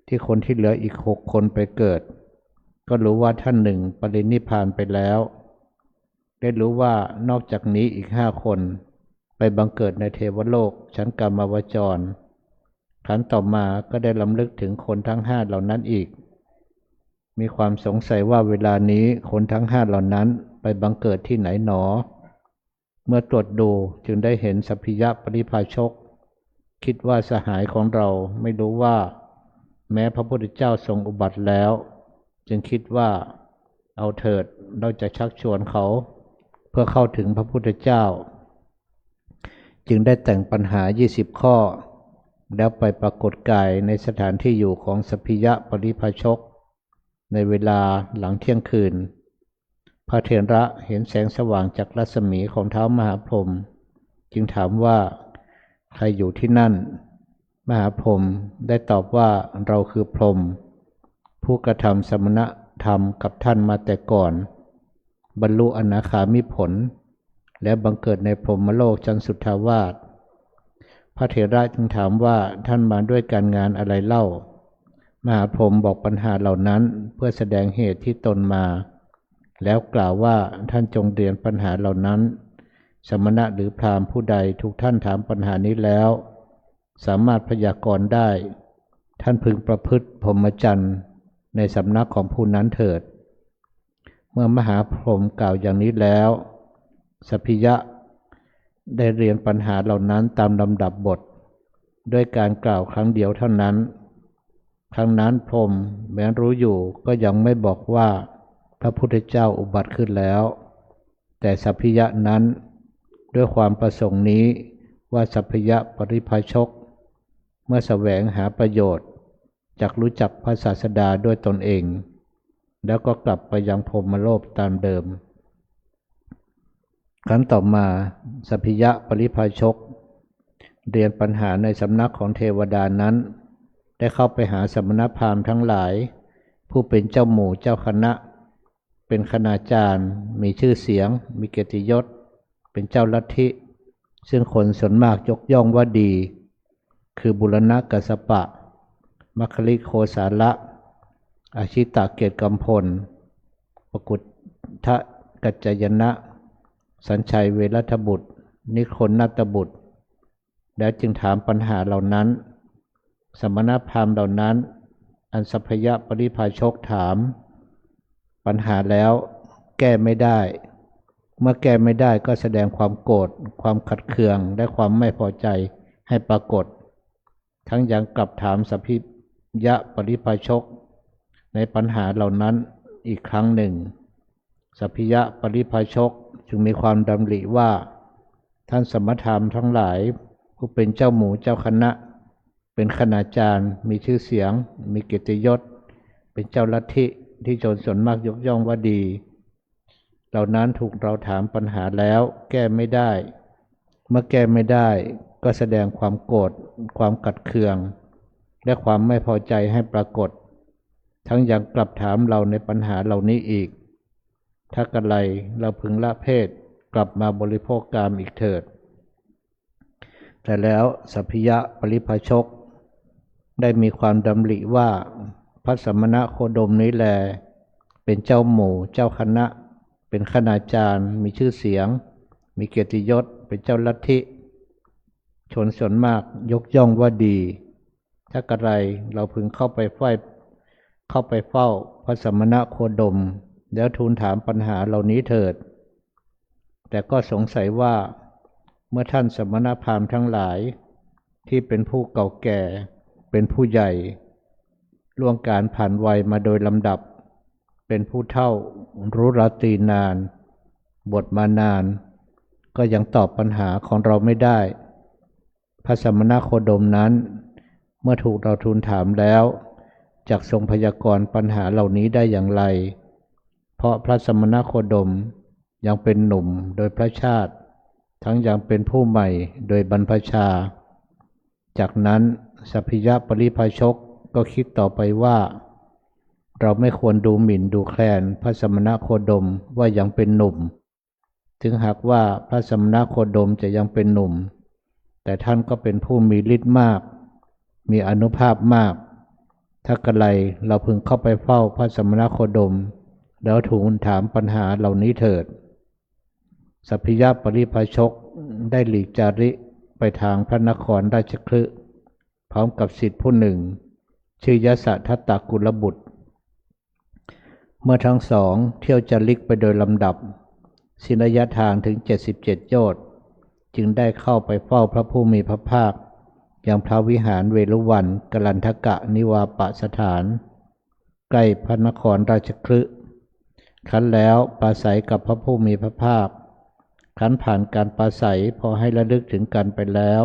ที่คนที่เหลืออีก6 คนไปเกิดก็รู้ว่าท่านหนึ่งปรินิพพานไปแล้วได้รู้ว่านอกจากนี้อีก5 คนไปบังเกิดในเทวโลกชั้นกามวจรครั้นต่อมาก็ได้ลำลึกถึงคนทั้ง5เหล่านั้นอีกมีความสงสัยว่าเวลานี้คนทั้ง5เหล่านั้นไปบังเกิดที่ไหนหนอเมื่อตรวจดูจึงได้เห็นสัพพิยะปริภาชกคิดว่าสหายของเราไม่รู้ว่าแม้พระพุทธเจ้าทรงอุบัติแล้ว จึงคิดว่าเอาเถิดเราจะชักชวนเขาเพื่อเข้าถึงพระพุทธเจ้าจึงได้แต่งปัญหา20 ข้อแล้วไปปรากฏกายในสถานที่อยู่ของสัพพิยะปริภาชกในเวลาหลังเที่ยงคืนพระเถระเห็นแสงสว่างจากรัศมีของเท้ามหาพรหมจึงถามว่าใครอยู่ที่นั่นมหาพรหมได้ตอบว่าเราคือพรหมผู้กระทำสมณธรรมกับท่านมาแต่ก่อนบรรลุอนาคามิผลและบังเกิดในพรหมโลกชั้นสุทธาวาสพระเถระจึงถามว่าท่านมาด้วยการงานอะไรเล่ามหาพรหมบอกปัญหาเหล่านั้นเพื่อแสดงเหตุที่ตนมาแล้วกล่าวว่าท่านจงเรียนปัญหาเหล่านั้นสมณะหรือพราหมณ์ผู้ใดถูกท่านถามปัญหานี้แล้วสามารถพยากรณ์ได้ท่านพึงประพฤติพรหมจรรย์ในสำนักของผู้นั้นเถิดเมื่อมหาพรหมกล่าวอย่างนี้แล้วสัพพิยะได้เรียนปัญหาเหล่านั้นตามลำดับบทด้วยการกล่าวครั้งเดียวเท่านั้นครั้งนั้นพรหมแม้รู้อยู่ก็ยังไม่บอกว่าพระพุทธเจ้าอุบัติขึ้นแล้วแต่สัพพิยะนั้นด้วยความประสงค์นี้ว่าสัพพิยะปริภาชกเมื่อแสวงหาประโยชน์จักรู้จักพระศาสดาด้วยตนเองแล้วก็กลับไปยังพรหมโลกตามเดิมครั้งต่อมาสัพพิยะปริภาชกเรียนปัญหาในสำนักของเทวดานั้นได้เข้าไปหาสมณพราหมณ์ทั้งหลายผู้เป็นเจ้าหมู่เจ้าคณะเป็นคณาจารย์มีชื่อเสียงมีเกียรติยศเป็นเจ้าลัทธิซึ่งคนส่วนมากยกย่องว่าดีคือบุรณกัสสปะมัคคิลิโคสาละอาชิตะเกตกัมพลปกุฏทะกัจจยนะสัญชัยเวรัทบุตรนิคลนัตบุตรแล้วจึงถามปัญหาเหล่านั้นสมณพราหมณ์เหล่านั้นอันสัพพยะปริภาชกถามปัญหาแล้วแก้ไม่ได้เมื่อแก้ไม่ได้ก็แสดงความโกรธความขัดเคืองและความไม่พอใจให้ปรากฏทั้งยังกลับถามสัพพิยะปริภาชกในปัญหาเหล่านั้นอีกครั้งหนึ่งสัพพิยะปริภาชกจึงมีความดำริว่าท่านสมณพราหมณ์ทั้งหลายผู้เป็นเจ้าหมู่เจ้าคณะเป็นคณาจารย์มีชื่อเสียงมีเกียรติยศเป็นเจ้าลัทธิที่ชนส่วนมากยกย่องว่าดีเหล่านั้นถูกเราถามปัญหาแล้วแก้ไม่ได้เมื่อแก้ไม่ได้ก็แสดงความโกรธความขัดเคืองและความไม่พอใจให้ปรากฏทั้งยังกลับถามเราในปัญหาเหล่านี้อีกถ้ากระไรเราพึงละเพศกลับมาบริโภคกามอีกเถิดแต่แล้วสัพพิยะปริภาชกได้มีความดำริว่าพระสมณโคดมนี้แลเป็นเจ้าหมู่เจ้าคณะเป็นคณาจารย์มีชื่อเสียงมีเกียรติยศเป็นเจ้าลัทธิชนส่วนมากยกย่องว่าดีถ้ากระไรเราพึงเข้าไปเฝ้าพระสมณโคดมแล้วทูลถามปัญหาเหล่านี้เถิดแต่ก็สงสัยว่าเมื่อท่านสมณพราหมณ์ทั้งหลายที่เป็นผู้เก่าแก่เป็นผู้ใหญ่ล่วงการผ่านวัยมาโดยลำดับเป็นผู้เฒ่ารู้ราตรีนานบวชมานานก็ยังตอบปัญหาของเราไม่ได้พระสมณโคดมนั้นเมื่อถูกเราทูลถามแล้วจักทรงพยากรณ์ปัญหาเหล่านี้ได้อย่างไรเพราะพระสมณโคดมยังเป็นหนุ่มโดยพระชาติทั้งยังเป็นผู้ใหม่โดยบรรพชาจากนั้นสัพพิยะปริภาชกก็คิดต่อไปว่าเราไม่ควรดูหมิ่นดูแคลนพระสมณโคดมว่ายังเป็นหนุ่มถึงหากว่าพระสมณโคดมจะยังเป็นหนุ่มแต่ท่านก็เป็นผู้มีฤทธิ์มากมีอานุภาพมากถ้ากระไรเราพึงเข้าไปเฝ้าพระสมณโคดมแล้วทูลถามปัญหาเหล่านี้เถิดสัพพิยะปริภาชกได้หลีกจาริไปทางพระนครราชคฤห์พร้อมกับศิษย์ผู้หนึ่งชื่อยสทัตตกุลบุตรเมื่อทั้งสองเที่ยวจาริกไปโดยลำดับสิ้นระยะทางถึง77 โยชน์จึงได้เข้าไปเฝ้าพระผู้มีพระภาคยังพระวิหารเวรุวันกลันทกะนิวาปสถาน ใกล้พระนครราชคฤห์ครั้นแล้วปราศัยกับพระผู้มีพระภาคครั้นผ่านการปราศัยพอให้ระลึกถึงกันไปแล้ว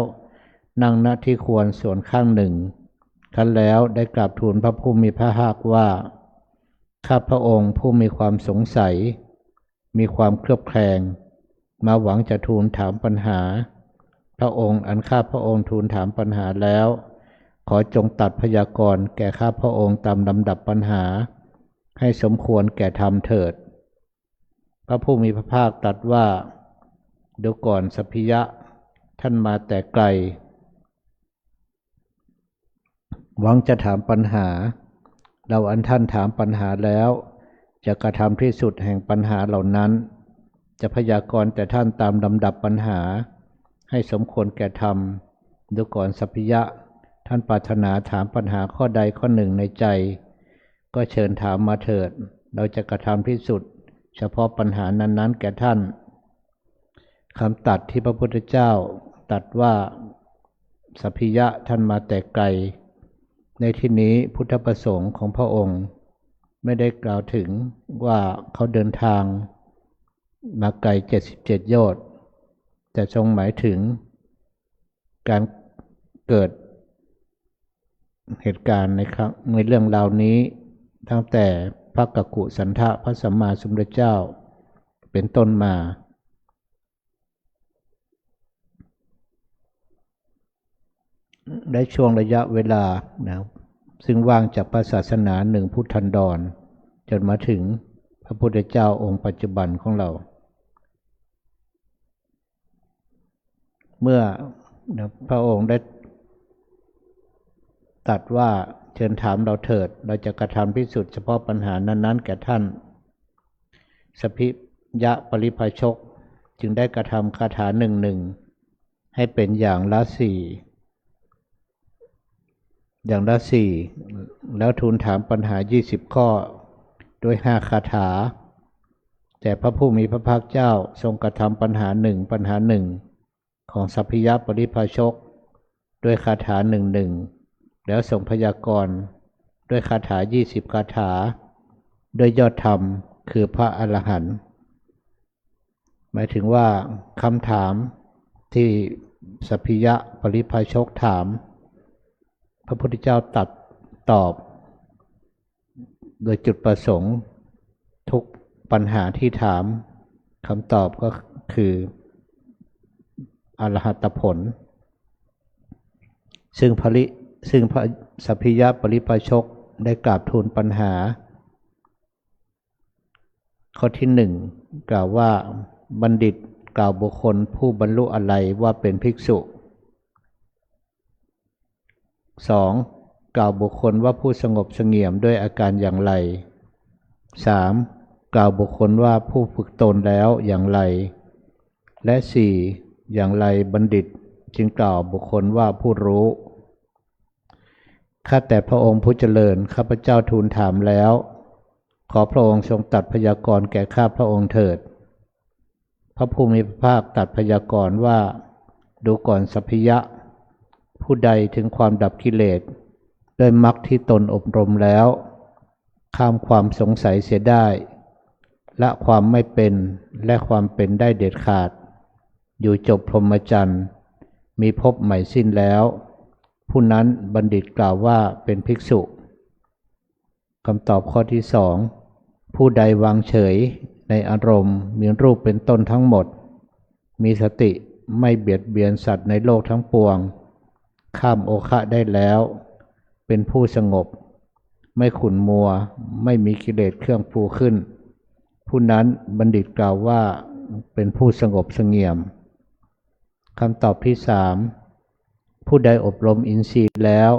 นั่งณที่ควรส่วนข้างหนึ่งครั้นแล้วได้กราบทูลพระผู้มีพระภาคว่าข้าพระองค์ผู้มีความสงสัยมีความเคลือบแคลงมาหวังจะทูลถามปัญหาพระองค์อันข้าพระองค์ทูลถามปัญหาแล้วขอจงตัดพยากรณ์แก่ข้าพระองค์ตามลำดับปัญหาให้สมควรแก่ธรรมเถิดพระผู้มีพระภาคตรัสว่าดูก่อนสัพพิยะท่านมาแต่ไกลหวังจะถามปัญหาเราอันท่านถามปัญหาแล้วจะกระทำที่สุดแห่งปัญหาเหล่านั้นจะพยากรณ์แต่ท่านตามลำดับปัญหาให้สมควรแก่ธรรมดูก่อนสัพพิยะท่านปรารถนาถามปัญหาข้อใดข้อหนึ่งในใจก็เชิญถามมาเถิดเราจะกระทำที่สุดเฉพาะปัญหานั้นๆแก่ท่านคำตัดที่พระพุทธเจ้าตรัสว่าสัพพิยะท่านมาแต่ไกลในที่นี้พุทธประสงค์ของพระองค์ไม่ได้กล่าวถึงว่าเขาเดินทางมาไกล77 โยชน์แต่ทรงหมายถึงการเกิดเหตุการณ์ในเรื่องราวนี้ตั้งแต่พระกักกุสันทะพระสัมมาสัมพุทธเจ้าเป็นต้นมาได้ช่วงระยะเวลานะซึ่งว่างจากพระศาสนาหนึ่งพุทธันดรจนมาถึงพระพุทธเจ้าองค์ปัจจุบันของเราเมื่อพระองค์ได้ตรัสว่าเชิญถามเราเถิดเราจะกระทำพิสูจน์เฉพาะปัญหานั้นๆแก่ท่านสัพพิยะปริภาชกจึงได้กระทำคาถาหนึ่งให้เป็นอย่างละสี่แล้วทูลถามปัญหา20 ข้อด้วย5 คาถาแต่พระผู้มีพระภาคเจ้าทรงกระทำปัญหาหนึ่งของสัพพิยะปริภาชกด้วยคาถาหนึ่งแล้วทรงพยากรณ์ด้วยคาถา20 คาถาด้วยยอดธรรมคือพระอรหันต์หมายถึงว่าคำถามที่สัพพิยะปริภาชกถามพระพุทธเจ้าตรัสตอบโดยจุดประสงค์ทุกปัญหาที่ถามคำตอบก็คืออรหัตผลซึ่งพระสัพพิยะปริภาชกได้กราบทูลปัญหาข้อที่1กล่าวว่าบัณฑิตกล่าวบุคคลผู้บรรลุอะไรว่าเป็นภิกษุ 2. กล่าวบุคคลว่าผู้สงบเสงี่ยมด้วยอาการอย่างไร 3. กล่าวบุคคลว่าผู้ฝึกตนแล้วอย่างไรและ 4. อย่างไรบัณฑิตจึงกล่าวบุคคลว่าผู้รู้ข้าแต่พระองค์ผู้เจริญข้าพเจ้าทูลถามแล้วขอพระองค์ทรงตรัสพยากรณ์แก่ข้าพระองค์เถิดพระผู้มีพระภาคตรัสพยากรณ์ว่าดูก่อนสัพพิยะผู้ใดถึงความดับกิเลสด้วยมรรคที่ตนอบรมแล้วข้ามความสงสัยเสียได้ละความไม่เป็นและความเป็นได้เด็ดขาดอยู่จบพรหมจรรย์มีภพใหม่สิ้นแล้วผู้นั้นบัณฑิตกล่าวว่าเป็นภิกษุคำตอบข้อที่2ผู้ใดวางเฉยในอารมณ์มีรูปเป็นต้นทั้งหมดมีสติไม่เบียดเบียนสัตว์ในโลกทั้งปวงข้ามโอคะได้แล้วเป็นผู้สงบไม่ขุ่นมัวไม่มีกิเลสเครื่องฟูขึ้นผู้นั้นบัณฑิตกล่าวว่าเป็นผู้สงบเสงี่ยมคำตอบที่3ผู้ใดอบรมอินทรีย์แล้ว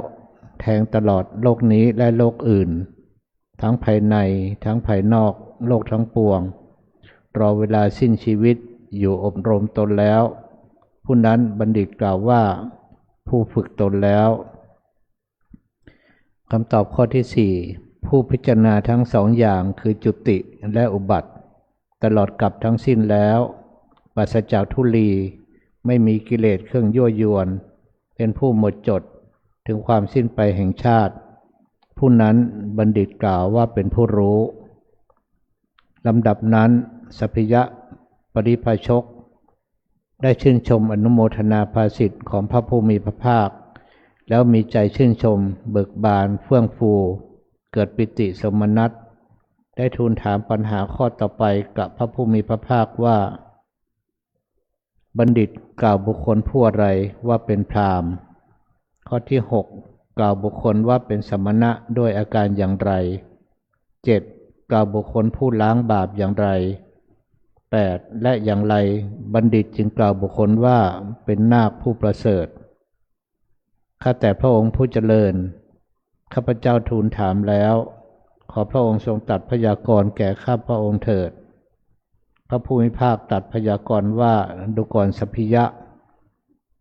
แทงตลอดโลกนี้และโลกอื่นทั้งภายในทั้งภายนอกโลกทั้งปวงรอเวลาสิ้นชีวิตอยู่อบรมตนแล้วผู้นั้นบัณฑิตกล่าวว่าผู้ฝึกตนแล้วคำตอบข้อที่4ผู้พิจารณาทั้ง2 อย่างคือจุติและอุบัติตลอดกับทั้งสิ้นแล้วปราศจากทุลีไม่มีกิเลสเครื่องยั่วยวนเป็นผู้หมดจดถึงความสิ้นไปแห่งชาติ ผู้นั้นบัณฑิตกล่าวว่าเป็นผู้รู้ลำดับนั้นสัพพยะปริภาชกได้ชื่นชมอนุโมทนาภาสิทธิ์ของพระผู้มีพระภาคแล้วมีใจชื่นชมเบิกบานเฟื่องฟูเกิดปิติสมนัสได้ทูลถามปัญหาข้อต่อไปกับพระผู้มีพระภาคว่าบัณฑิตกล่าวบุคคลผู้อะไรว่าเป็นพราหมณ์ข้อที่ 6 กล่าวบุคคลว่าเป็นสมณะด้วยอาการอย่างไร 7. กล่าวบุคคลผู้ล้างบาปอย่างไร 8. และอย่างไรบัณฑิตจึงกล่าวบุคคลว่าเป็นนาคผู้ประเสริฐข้าแต่พระองค์ผู้เจริญข้าพเจ้าทูลถามแล้วขอพระองค์ทรงตรัสพยากรณ์แก่ข้าพระองค์เถิดพระผู้มีพระภาคตรัสพยากรณ์ว่าดูก่อนสัพพิยะ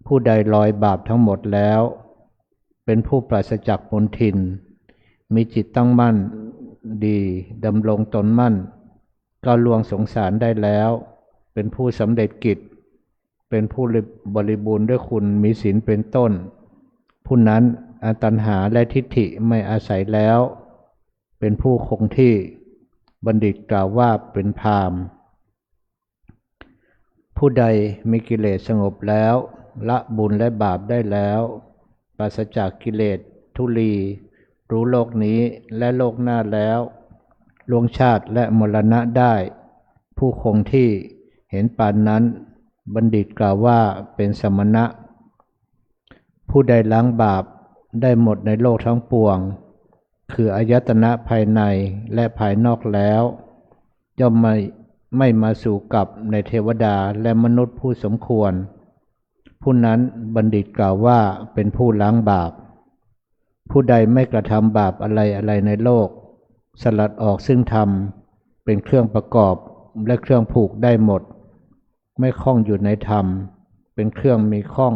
ผู้ใดลอยบาปทั้งหมดแล้วเป็นผู้ปราศจากมลทินมีจิตตั้งมั่นดีดำรงตนมั่นก้าวล่วงสงสารได้แล้วเป็นผู้สำเร็จกิจเป็นผู้บริบูรณ์ด้วยคุณมีศีลเป็นต้นผู้นั้นตัณหาและทิฏฐิไม่อาศัยแล้วเป็นผู้คงที่บัณฑิตกล่าวว่าเป็นพราหมณ์ผู้ใดมีกิเลสสงบแล้วละบุญและบาปได้แล้วปราศจากกิเลสทุลีรู้โลกนี้และโลกหน้าแล้วล่วงชาติและมรณะได้ผู้คงที่เห็นปานนั้นบัณฑิตกล่าวว่าเป็นสมณะผู้ใดล้างบาปได้หมดในโลกทั้งปวงคืออายตนะภายในและภายนอกแล้วย่อมไม่มาสู่กับในเทวดาและมนุษย์ผู้สมควรผู้นั้นบัณฑิตกล่าวว่าเป็นผู้ล้างบาปผู้ใดไม่กระทำบาปอะไรในโลกสลัดออกซึ่งธรรมเป็นเครื่องประกอบและเครื่องผูกได้หมดไม่คล้องอยู่ในธรรมเป็นเครื่องมีข้อง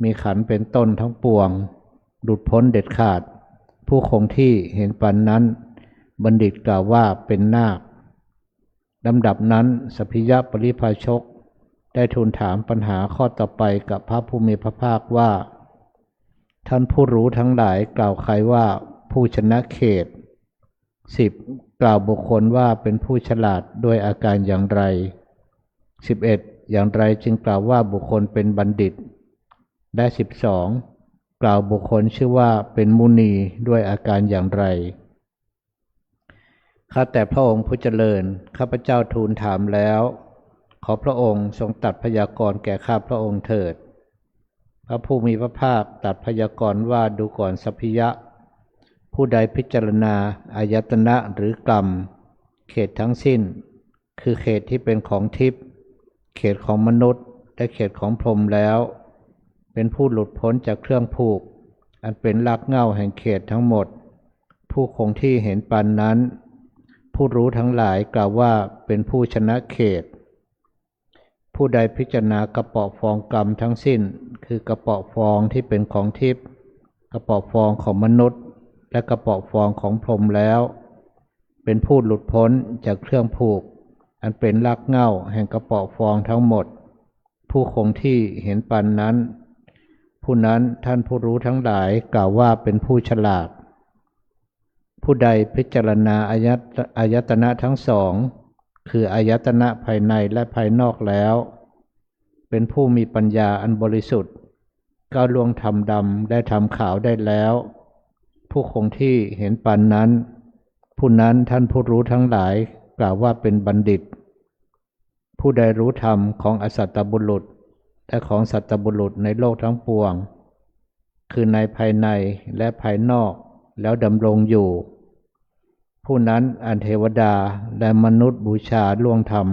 มีขันเป็นต้นทั้งปวงหลุดพ้นเด็ดขาดผู้คงที่เห็นปานนั้นบัณฑิตกล่าวว่าเป็นนาคลำดับนั้นสัพพิยะปริภาชกได้ทูลถามปัญหาข้อต่อไปกับพระผู้มีพระภาคว่าท่านผู้รู้ทั้งหลายกล่าวใครว่าผู้ชนะเขต 10. กล่าวบุคคลว่าเป็นผู้ฉลาดด้วยอาการอย่างไร 11. อย่างไรจึงกล่าวว่าบุคคลเป็นบัณฑิตและ 12. กล่าวบุคคลชื่อว่าเป็นมุนีด้วยอาการอย่างไรข้าแต่พระองค์ผู้เจริญข้าพเจ้าทูลถามแล้วขอพระองค์ทรงตรัสพยากรณ์แก่ข้าพระองค์เถิดพระผู้มีพระภาคตรัสพยากรณ์ว่าดูก่อนสัพพิยะผู้ใดพิจารณาอายตนะหรือกรรมเขตทั้งสิ้นคือเขตที่เป็นของทิพย์เขตของมนุษย์และเขตของพรหมแล้วเป็นผู้หลุดพ้นจากเครื่องผูกอันเป็นรากเหง้าแห่งเขตทั้งหมดผู้คงที่เห็นปานนั้นผู้รู้ทั้งหลายกล่าวว่าเป็นผู้ชนะเขตผู้ใดพิจารณากระเปาะฟองกรรมทั้งสิ้นคือกระเปาะฟองที่เป็นของทิพย์กระเปาะฟองของมนุษย์และกระเปาะฟองของพรหมแล้วเป็นผู้หลุดพ้นจากเครื่องผูกอันเป็นรากเหง้าแห่งกระเปาะฟองทั้งหมดผู้คงที่เห็นปานนั้นผู้นั้นท่านผู้รู้ทั้งหลายกล่าวว่าเป็นผู้ฉลาดผู้ใดพิจารณาอายตนะทั้งสองคืออายตนะภายในและภายนอกแล้วเป็นผู้มีปัญญาอันบริสุทธิ์ก้าวล่วงธรรมดำได้ธรรมขาวได้แล้วผู้คงที่เห็นปานนั้นผู้นั้นท่านผู้รู้ทั้งหลายกล่าวว่าเป็นบัณฑิตผู้ใดรู้ธรรมของอสัตตบุรุษและของสัตตบุรุษในโลกทั้งปวงคือในภายในและภายนอกแล้วดำรงอยู่ผู้นั้นอันเทวดาและมนุษย์บูชาล่วงธรรม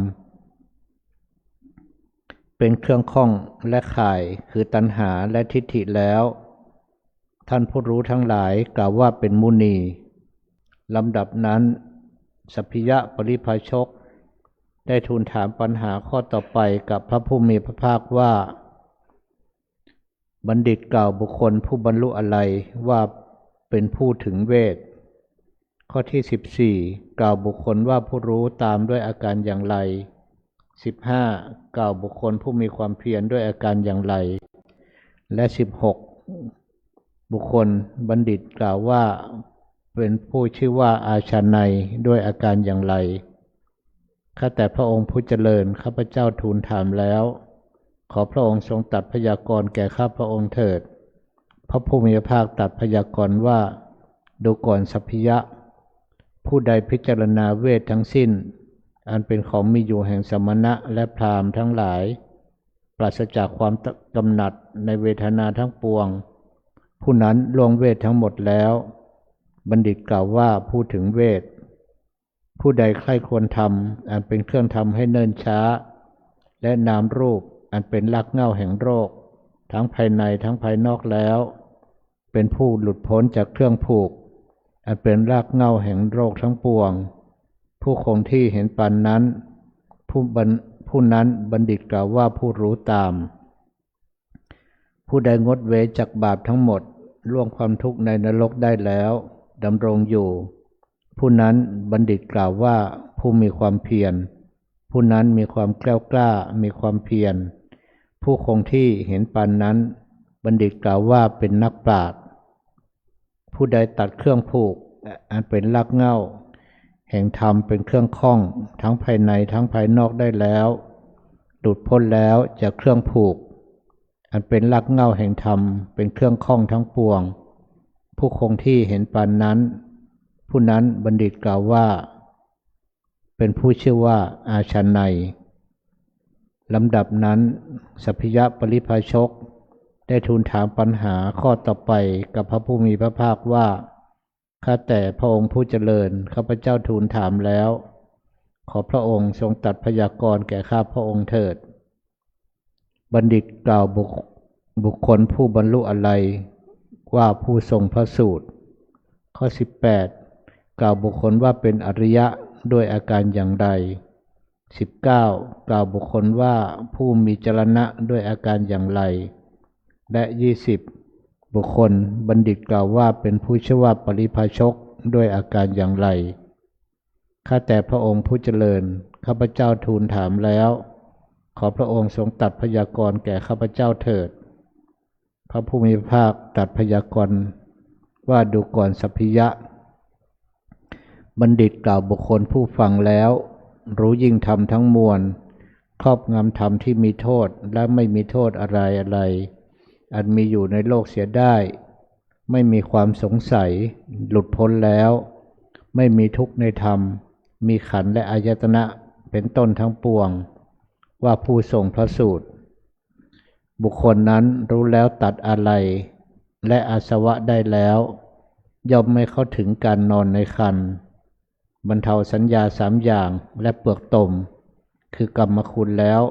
เป็นเครื่องข้องและข่ายคือตัณหาและทิฏฐิแล้วท่านผู้รู้ทั้งหลายกล่าวว่าเป็นมุนีลำดับนั้นสัพพิยะปริภาชกได้ทูลถามปัญหาข้อต่อไปกับพระผู้มีพระภาคว่าบัณฑิตกล่าวบุคคลผู้บรรลุอะไรว่าเป็นผู้ถึงเวทข้อที่ 14กล่าวบุคคลว่าผู้รู้ตามด้วยอาการอย่างไร 15กล่าวบุคคลผู้มีความเพียรด้วยอาการอย่างไรและ16บุคคลบัณฑิตกล่าวว่า เป็นผู้ชื่อว่าอาชาไนยด้วยอาการอย่างไรข้าแต่พระองค์ผู้เจริญข้าพเจ้าทูลถามแล้วขอพระองค์ทรงตรัสพยากรณ์แก่ข้าพระองค์เถิดพระผู้มีพระภาคตรัสพยากรณ์ว่าดูก่อนสัพพิยะผู้ใดพิจารณาเวททั้งสิ้นอันเป็นของมีอยู่แห่งสมณะและพราหมณ์ทั้งหลายปราศจากความกำหนัดในเวทนาทั้งปวงผู้นั้นล่วงเวททั้งหมดแล้วบัณฑิตกล่าวว่าพูดถึงเวทผู้ใดใคร่ควรทำอันเป็นเครื่องทำให้เนิ่นช้าและนามรูปอันเป็นรากเหง้าแห่งโรคทั้งภายในทั้งภายนอกแล้วเป็นผู้หลุดพ้นจากเครื่องผูกอันเป็นรากเหง้าแห่งโรคทั้งปวงผู้คงที่เห็นปานนั้นผู้นั้นบัณฑิตกล่าวว่าผู้รู้ตามผู้ใดงดเว้นจากบาปทั้งหมดล่วงความทุกข์ในนรกได้แล้วดำรงอยู่ผู้นั้นบัณฑิตกล่าวว่าผู้มีความเพียรผู้นั้นมีความแกล้วกล้ามีความเพียรผู้คงที่เห็นปานนั้นบัณฑิตกล่าวว่าเป็นนักปราชญ์ผู้ใดตัดเครื่องผูกอันเป็นรากเหง้าแห่งธรรมเป็นเครื่องข้องทั้งภายในทั้งภายนอกได้แล้วหลุดพ้นแล้วจากเครื่องผูกอันเป็นรากเหง้าแห่งธรรมเป็นเครื่องข้องทั้งปวงผู้คงที่เห็นปานนั้นผู้นั้นบัณฑิตกล่าวว่าเป็นผู้ชื่อว่าอาชาไนยลำดับนั้นสัพพิยะปริภาชกได้ทูลถามปัญหาข้อต่อไปกับพระผู้มีพระภาคว่าข้าแต่พระองค์ผู้เจริญข้าพเจ้าทูลถามแล้วขอพระองค์ทรงตรัสพยากรณ์แก่ข้าพระองค์เถิดบัณฑิตกล่าวบุคคลผู้บรรลุอะไรว่าผู้ทรงพระสูตรข้อ18กล่าวบุคคลว่าเป็นอริยะด้วยอาการอย่างใด19กล่าวบุคคลว่าผู้มีจรณะด้วยอาการอย่างไรและ20บุคคลบัณฑิตกล่าวว่าเป็นผู้ชื่อว่าปริภาชกด้วยอาการอย่างไรข้าแต่พระองค์ผู้เจริญข้าพเจ้าทูลถามแล้วขอพระองค์ทรงตรัสพยากรณ์แก่ข้าพเจ้าเถิดพระผู้มีพระภาคตรัสพยากรณ์ว่าดูก่อนสัพพิยะบัณฑิตกล่าวบุคคลผู้ฟังแล้วรู้ยิ่งธรรมทั้งมวลครอบงำธรรมที่มีโทษและไม่มีโทษอะไรอันมีอยู่ในโลกเสียได้ไม่มีความสงสัยหลุดพ้นแล้วไม่มีทุกข์ในธรรมมีขันธ์และอายตนะเป็นต้นทั้งปวงว่าผู้ทรงพระสูตรบุคคลนั้นรู้แล้วตัดอะไรและอาสวะได้แล้วย่อมไม่เข้าถึงการนอนในคันบรรเทาสัญญา3อย่างและเปลือกตมคือกรรมคุณแล้ว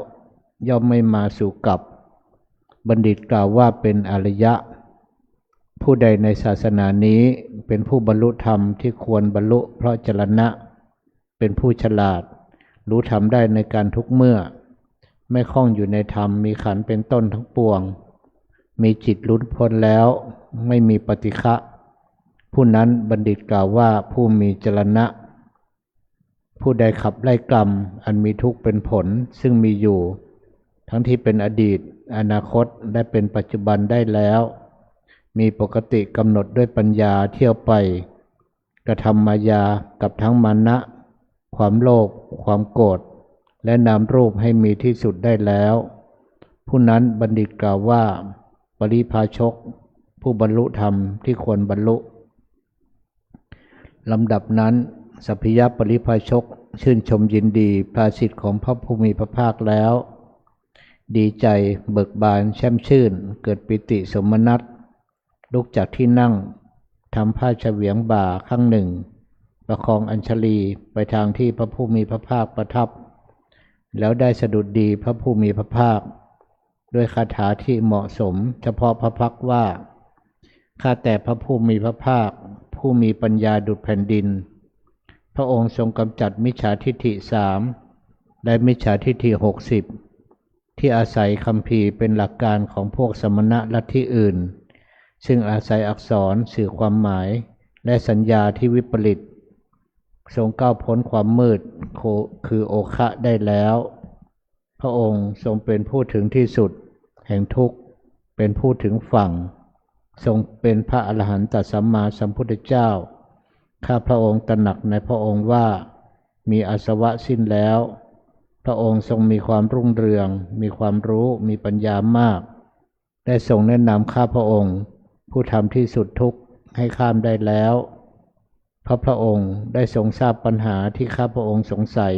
ย่อมไม่มาสู่กับบัณฑิตกล่าวว่าเป็นอริยะผู้ใดในศาสนานี้เป็นผู้บรรลุธรรมที่ควรบรรลุเพราะจรณะเป็นผู้ฉลาดรู้ธรรมได้ในการทุกเมื่อไม่คล้องอยู่ในธรรมมีขันธ์เป็นต้นทั้งปวงมีจิตหลุดพ้นแล้วไม่มีปฏิฆะผู้นั้นบัณฑิตกล่าวว่าผู้มีจรณะผู้ใดขับไล่กรรมอันมีทุกข์เป็นผลซึ่งมีอยู่ทั้งที่เป็นอดีตอนาคตและเป็นปัจจุบันได้แล้วมีปกติกำหนดด้วยปัญญาเที่ยวไปกระทำมายากับทั้งมานะความโลภความโกรธและนามรูปให้มีที่สุดได้แล้วผู้นั้นบัณฑิตกล่าวว่าปริภาชกผู้บรรลุธรรมที่ควรบรรลุลำดับนั้นสัพพิยะปริภาชกชื่นชมยินดีภาสิทธิ์ของพระผู้มีพระภาคแล้วดีใจเบิกบานแช่มชื่นเกิดปิติสมนัสลุกจากที่นั่งทำผ้าเฉวียงบ่าข้างหนึ่งประคองอัญชลีไปทางที่พระผู้มีพระภาคประทับแล้วได้สะดุดดีพระผู้มีพระภาคด้วยคาถาที่เหมาะสมเฉพาะพระพักตร์ว่าข้าแต่พระผู้มีพระภาคผู้มีปัญญาดุจแผ่นดินพระองค์ทรงกำจัดมิจฉาทิฏฐิ3และมิจฉาทิฏฐิ60ที่อาศัยคัมภีร์เป็นหลักการของพวกสมณะลัทธิอื่นซึ่งอาศัยอักษรสื่อความหมายและสัญญาที่วิปริตทรงก้าวพ้นความมืดคือโอคะได้แล้วพระองค์ทรงเป็นผู้ถึงที่สุดแห่งทุกข์เป็นผู้ถึงฝั่งทรงเป็นพระอรหันตสัมมาสัมพุทธเจ้า ข้าพระองค์ตระหนักในพระองค์ว่ามีอาสวะสิ้นแล้วพระองค์ทรงมีความรุ่งเรืองมีความรู้มีปัญญามากได้ทรงแนะนำข้าพระองค์ผู้ทำที่สุดทุกข์ให้ข้ามได้แล้วเพราะพระองค์ได้ทรงทราบปัญหาที่ข้าพระองค์สงสัย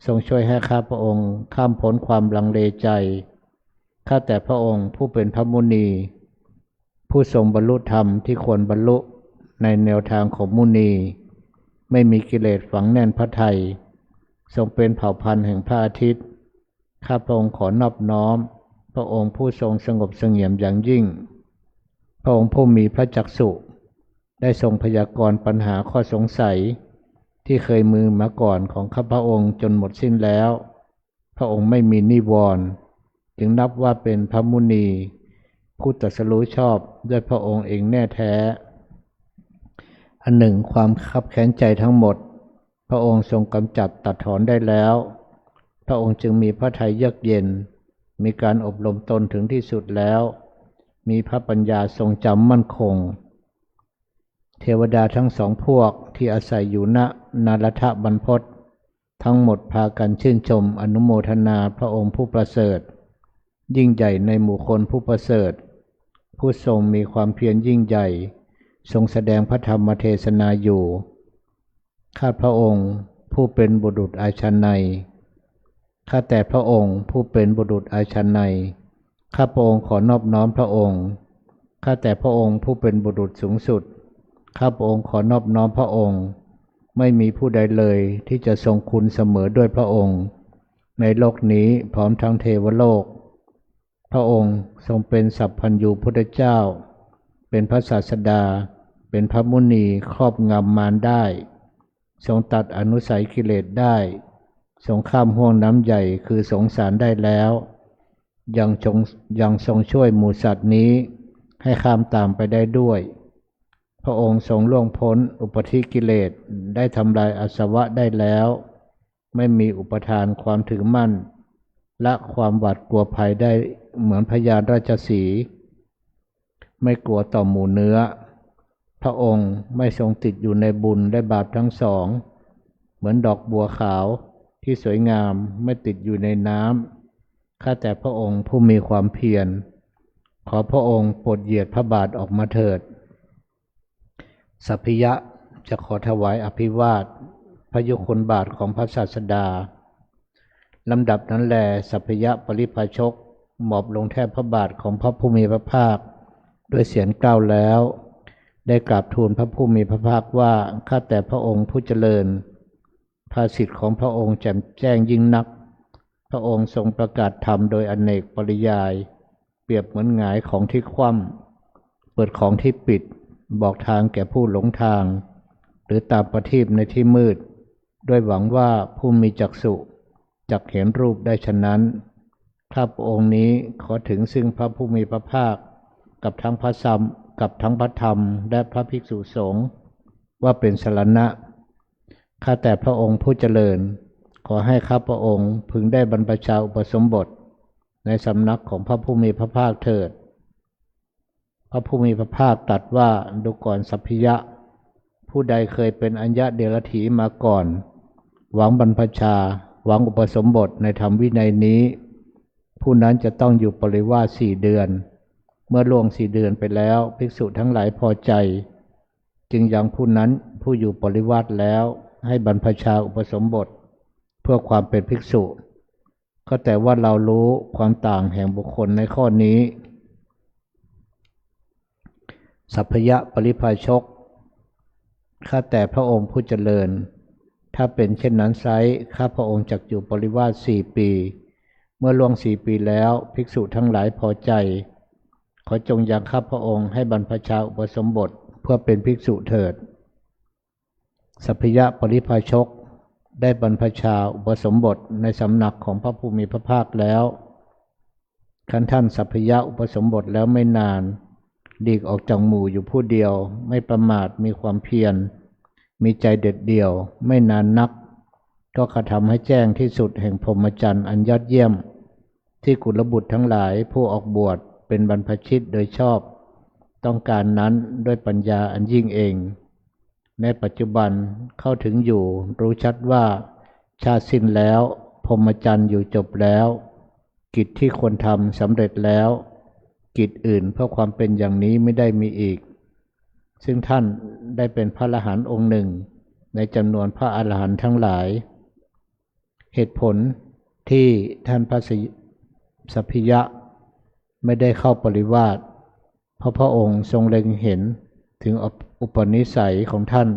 ทรงช่วยให้ข้าพระองค์ข้ามพ้นความลังเลใจข้าแต่พระองค์ผู้เป็นพระมุนีผู้ทรงบรรลุธรรมที่ควรบรรลุในแนวทางของมุนีไม่มีกิเลสฝังแน่นพระทัยทรงเป็นเผ่าพันธุ์แห่งพระอาทิตย์ข้าพระองค์ขอนอบน้อมพระองค์ผู้ทรงสงบเสงี่ยมอย่างยิ่งพระองค์ผู้มีพระจักษุได้ทรงพยากรณ์ปัญหาข้อสงสัยที่เคยมือมาก่อนของข้าพระองค์จนหมดสิ้นแล้วพระองค์ไม่มีนิวรณ์จึงนับว่าเป็นพระมุนีผู้ตรัสรู้ชอบด้วยพระองค์เองแน่แท้อันหนึ่งความคับแค้นใจทั้งหมดพระองค์ทรงกำจัดตัดถอนได้แล้วพระองค์จึงมีพระทัยเยือกเย็นมีการอบรมตนถึงที่สุดแล้วมีพระปัญญาทรงจำมั่นคงเทวดาทั้งสองพวกที่อาศัยอยู่ณนารถบรรพตทั้งหมดพากันชื่นชมอนุโมทนาพระองค์ผู้ประเสริฐยิ่งใหญ่ในหมู่คนผู้ประเสริฐผู้ทรงมีความเพียรยิ่งใหญ่ทรงแสดงพระธรรมเทศนาอยู่ข้าพระองค์ผู้เป็นบุรุษอาชนนัยข้าแต่พระองค์ผู้เป็นบุรุษอาชนนัยข้าพระองค์ขอนอบน้อมพระองค์ข้าแต่พระองค์ผู้เป็นบุรุษสูงสุดข้าพระองค์ขอนอบน้อมพระองค์ไม่มีผู้ใดเลยที่จะทรงคุณเสมอด้วยพระองค์ในโลกนี้พร้อมทั้งเทวโลกพระองค์ทรงเป็นสัพพัญญูพุทธเจ้าเป็นพระศาสดาเป็นพระมุนีครอบงำมารได้ทรงตัดอนุสัยกิเลสได้ทรงข้ามห่วงน้ำใหญ่คือสงสารได้แล้วยังทรงช่วยหมู่สัตว์นี้ให้ข้ามตามไปได้ด้วยพระองค์ทรงล่วงพ้นอุปธิกิเลสได้ทำลายอาสวะได้แล้วไม่มีอุปทานความถือมั่นและความหวาดกลัวภัยได้เหมือนพญาราชสีห์ไม่กลัวต่อหมู่เนื้อพระองค์ไม่ทรงติดอยู่ในบุญและบาปทั้งสองเหมือนดอกบัวขาวที่สวยงามไม่ติดอยู่ในน้ำข้าแต่พระองค์ผู้มีความเพียรขอพระองค์โปรดเหยียดพระบาทออกมาเถิดสัพพิยะจะขอถวายอภิวาทพระยุคลบาทของพระศาสดาลำดับนั้นแลสัพพิยะปริภาชกหมอบลงแทบพระบาทของพระผู้มีพระภาคด้วยเสียงกล่าวแล้วได้กราบทูลพระผู้มีพระภาคว่าข้าแต่พระองค์ผู้เจริญภาสิทธิ์ของพระองค์แจ่มแจ้งยิ่งนักพระองค์ทรงประกาศธรรมโดยอเนกปริยายเปรียบเหมือนหงายของที่คว่ำเปิดของที่ปิดบอกทางแก่ผู้หลงทางหรือตามประทีปในที่มืดด้วยหวังว่าผู้มีจักษุจักเห็นรูปได้ฉะนั้นข้าพระองค์นี้ขอถึงซึ่งพระผู้มีพระภาคกับทั้งพระธรรมและพระภิกษุสงฆ์ว่าเป็นสรณะข้าแต่พระองค์ผู้เจริญขอให้ข้าพระองค์พึงได้บรรพชาอุปสมบทในสำนักของพระผู้มีพระภาคเถิดพระผู้มีพระภาคตรัสว่าดูก่อนสัพพิยะผู้ใดเคยเป็นอัญญะเดรัจฉีมาก่อนหวังบรรพชาหวังอุปสมบทในธรรมวินัยนี้ผู้นั้นจะต้องอยู่ปริวาส4 เดือนเมื่อล่วง4 เดือนไปแล้วภิกษุทั้งหลายพอใจจึงยังผู้นั้นผู้อยู่ปริวาสแล้วให้บรรพชาอุปสมบทเพื่อความเป็นภิกษุก็แต่ว่าเรารู้ความต่างแห่งบุคคลในข้อนี้สัพพยะปริภาชกข้าแต่พระองค์ผู้เจริญถ้าเป็นเช่นนั้นไซร้ข้าพระองค์จักอยู่ปริวาส4 ปีเมื่อล่วง4 ปีแล้วภิกษุทั้งหลายพอใจขอจงยังข้าพระองค์ให้บรรพชาอุปสมบทเพื่อเป็นภิกษุเถิดสัพพยะปริภาชกได้บรรพชาอุปสมบทในสำนักของพระผู้มีพระภาคแล้วขั้นท่านสัพพยะอุปสมบทแล้วไม่นานหลีกออกจากหมู่อยู่ผู้เดียวไม่ประมาทมีความเพียรมีใจเด็ดเดี่ยวไม่นานนักก็กระทำให้แจ้งที่สุดแห่งพรหมจรรย์อันยอดเยี่ยมที่กุลบุตรทั้งหลายผู้ออกบวชเป็นบรรพชิตโดยชอบต้องการนั้นด้วยปัญญาอันยิ่งเอง ในปัจจุบันเข้าถึงอยู่รู้ชัดว่าชาติสิ้นแล้วพรหมจรรย์อยู่จบแล้วกิจที่ควรทำสำเร็จแล้วกิจอื่นเพื่อความเป็นอย่างนี้ไม่ได้มีอีกซึ่งท่านได้เป็นพระอรหันต์องค์หนึ่งในจำนวนพระอรหันต์ทั้งหลายเหตุผลที่ท่านพระสัพพิยะไม่ได้เข้าปริวาสเพราะพระองค์ทรงเล็งเห็นถึงอุปนิสัยของท่าน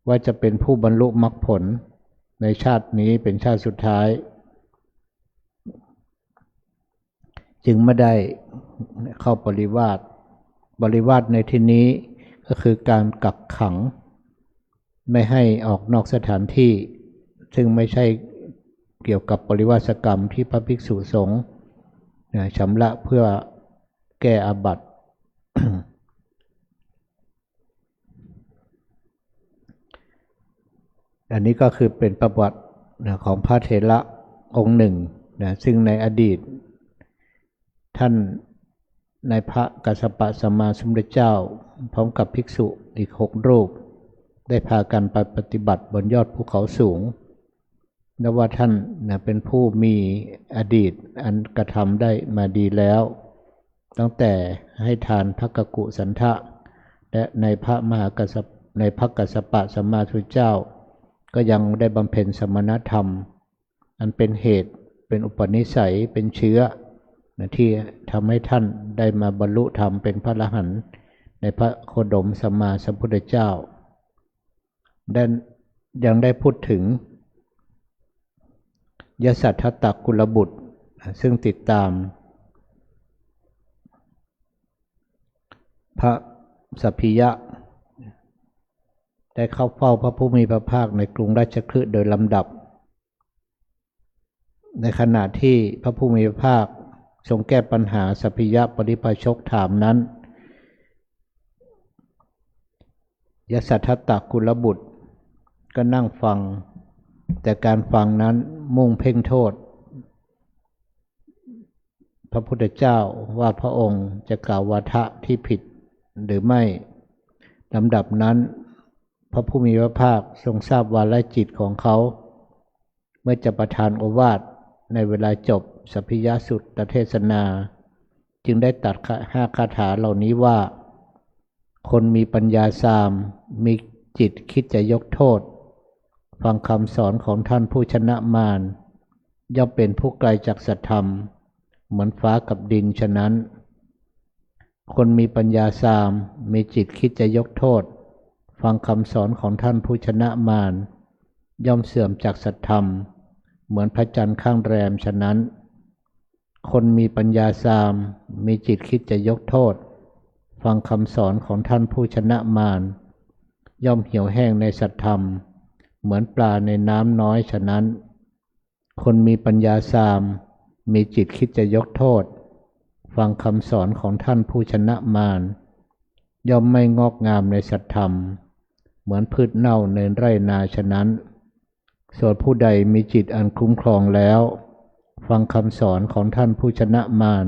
ว่าจะเป็นผู้บรรลุมรรคผลในชาตินี้เป็นชาติสุดท้ายจึงไม่ได้เข้าปริวาสในที่นี้ก็คือการกักขังไม่ให้ออกนอกสถานที่ซึ่งไม่ใช่เกี่ยวกับปริวาสกรรมที่พระภิกษุสงฆ์ชำระเพื่อแก้อาบัติ อันนี้ก็คือเป็นประวัติของพระเถระองค์หนึ่งซึ่งในอดีตท่านในพระกัสสปะสัมมาสัมพุทธเจ้าพร้อมกับภิกษุอีก6 รูปได้พากันไปปฏิบัติบนยอดภูเขาสูงและว่าท่านเป็นผู้มีอดีตอันกระทำได้มาดีแล้วตั้งแต่ให้ทานภักกกุสันทะและในพระกัสสปะสัมมาสัมพุทธเจ้าก็ยังได้บำเพ็ญสมณธรรมอันเป็นเหตุเป็นอุปนิสัยเป็นเชื้อที่ทำให้ท่านได้มาบรรลุธรรมเป็นพระอรหันต์ในพระโคดมสัมมาสัมพุทธเจ้ายังได้พูดถึงยสัทธัตตกุลบุตรซึ่งติดตามพระสัพพิยะได้เข้าเฝ้าพระผู้มีพระภาคในกรุงราชคฤห์โดยลำดับในขณะที่พระผู้มีพระภาคทรงแก้ปัญหาสัพพิยะปริภาชกถามนั้นยสัทธัตตกุลบุตรก็นั่งฟังแต่การฟังนั้นมุ่งเพ่งโทษพระพุทธเจ้าว่าพระองค์จะกล่าววาทะที่ผิดหรือไม่ลำดับนั้นพระผู้มีพระภาคทรงทราบวาระจิตของเขาเมื่อจะประทานโอวาทในเวลาจบสัพพิยสุตตเทศนาจึงได้ตรัส5 คาถาเหล่านี้ว่าคนมีปัญญาสามมีจิตคิดจะยกโทษฟังคำสอนของท่านผู้ชนะมารย่อมเป็นผู้ไกลจากสัตธรรมเหมือนฟ้ากับดินฉะนั้นคนมีปัญญาสามมีจิตคิดจะยกโทษฟังคำสอนของท่านผู้ชนะมารย่อมเสื่อมจากสัตธรรมเหมือนพระจันทร์ข้างแรมฉะนั้นคนมีปัญญาสามมีจิตคิดจะยกโทษฟังคำสอนของท่านผู้ชนะมารย่อมเหี่ยวแห้งในสัตธรรมเหมือนปลาในน้ำน้อยฉะนั้นคนมีปัญญาสามมีจิตคิดจะยกโทษฟังคำสอนของท่านผู้ชนะมารย่อมไม่งอกงามในสัตธรรมเหมือนพืชเน่าในไร่นาฉะนั้นส่วนผู้ใดมีจิตอันคุ้มครองแล้วฟังคำสอนของท่านผู้ชนะมาร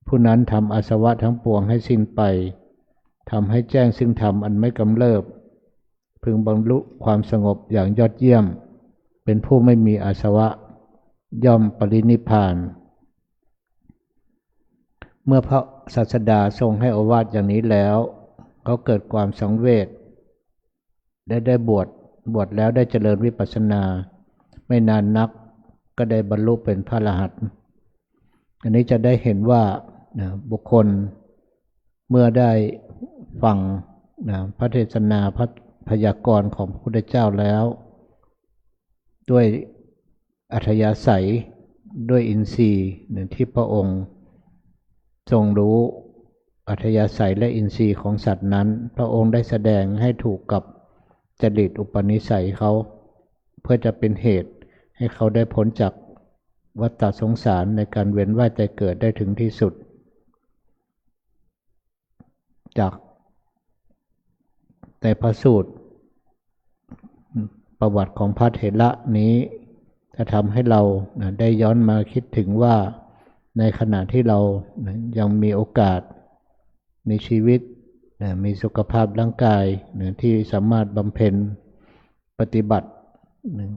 ผู้นั้นทำอาสวะทั้งปวงให้สิ้นไปทำให้แจ้งซึ่งธรรมอันไม่กำเริบพึงบรรลุความสงบอย่างยอดเยี่ยมเป็นผู้ไม่มีอาสวะย่อมปรินิพพานเมื่อพระศาสดาทรงให้โอวาทอย่างนี้แล้วเขาเกิดความสังเวชได้บวชแล้วได้เจริญวิปัสสนาไม่นานนักก็ได้บรรลุเป็นพระอรหันต์อันนี้จะได้เห็นว่าบุคคลเมื่อได้ฟังพระเทศนาพระพยากรณ์ของพระพุทธเจ้าแล้วด้วยอัธยาศัยด้วยอินทรีย์ที่พระองค์ทรงรู้อัธยาศัยและอินทรีย์ของสัตว์นั้นพระองค์ได้แสดงให้ถูกกับจริตอุปนิสัยเขาเพื่อจะเป็นเหตุให้เขาได้พ้นจากวัฏสงสารในการเวียนว่ายตายเกิดได้ถึงที่สุดจากในพระสูตรประวัติของพระเถระนี้จะทำให้เราได้ย้อนมาคิดถึงว่าในขณะที่เรายังมีโอกาสมีชีวิต นะมีสุขภาพร่างกายนะที่สามารถบำเพ็ญปฏิบัตินะ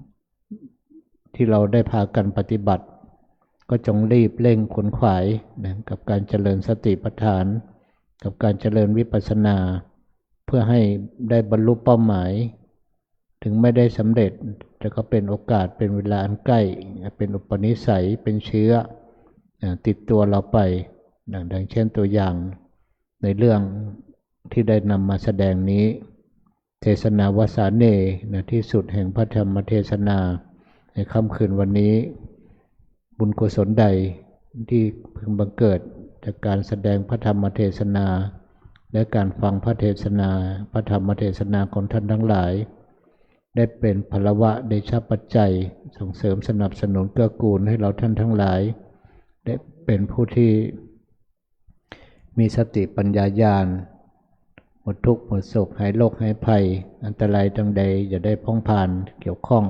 ที่เราได้พากันปฏิบัติก็จงรีบเร่งขวนขวายนะกับการเจริญสติปัฏฐานกับการเจริญวิปัสสนาเพื่อให้ได้บรรลุเป้าหมายถึงไม่ได้สำเร็จแต่ก็เป็นโอกาสเป็นเวลาอันใกล้เป็นอุปนิสัยเป็นเชื้อติดตัวเราไปดังเช่นตัวอย่างในเรื่องที่ได้นำมาแสดงนี้เทศนาวสาเนที่สุดแห่งพระธรรมเทศนาในค่ำคืนวันนี้บุญกุศลใดที่พึงบังเกิดจากการแสดงพระธรรมเทศนาและการฟังพระเทศนาพระธรรมเทศนาของท่านทั้งหลายได้เป็นพลวะเดชปัจจัยส่งเสริมสนับสนุนเกื้อกูลให้เราท่านทั้งหลายได้เป็นผู้ที่มีสติปัญญาญาณหมดทุกข์หมดโศกหายโรคหายภัยอันตรายดังใดอย่าได้พ้องผ่านเกี่ยวข้อง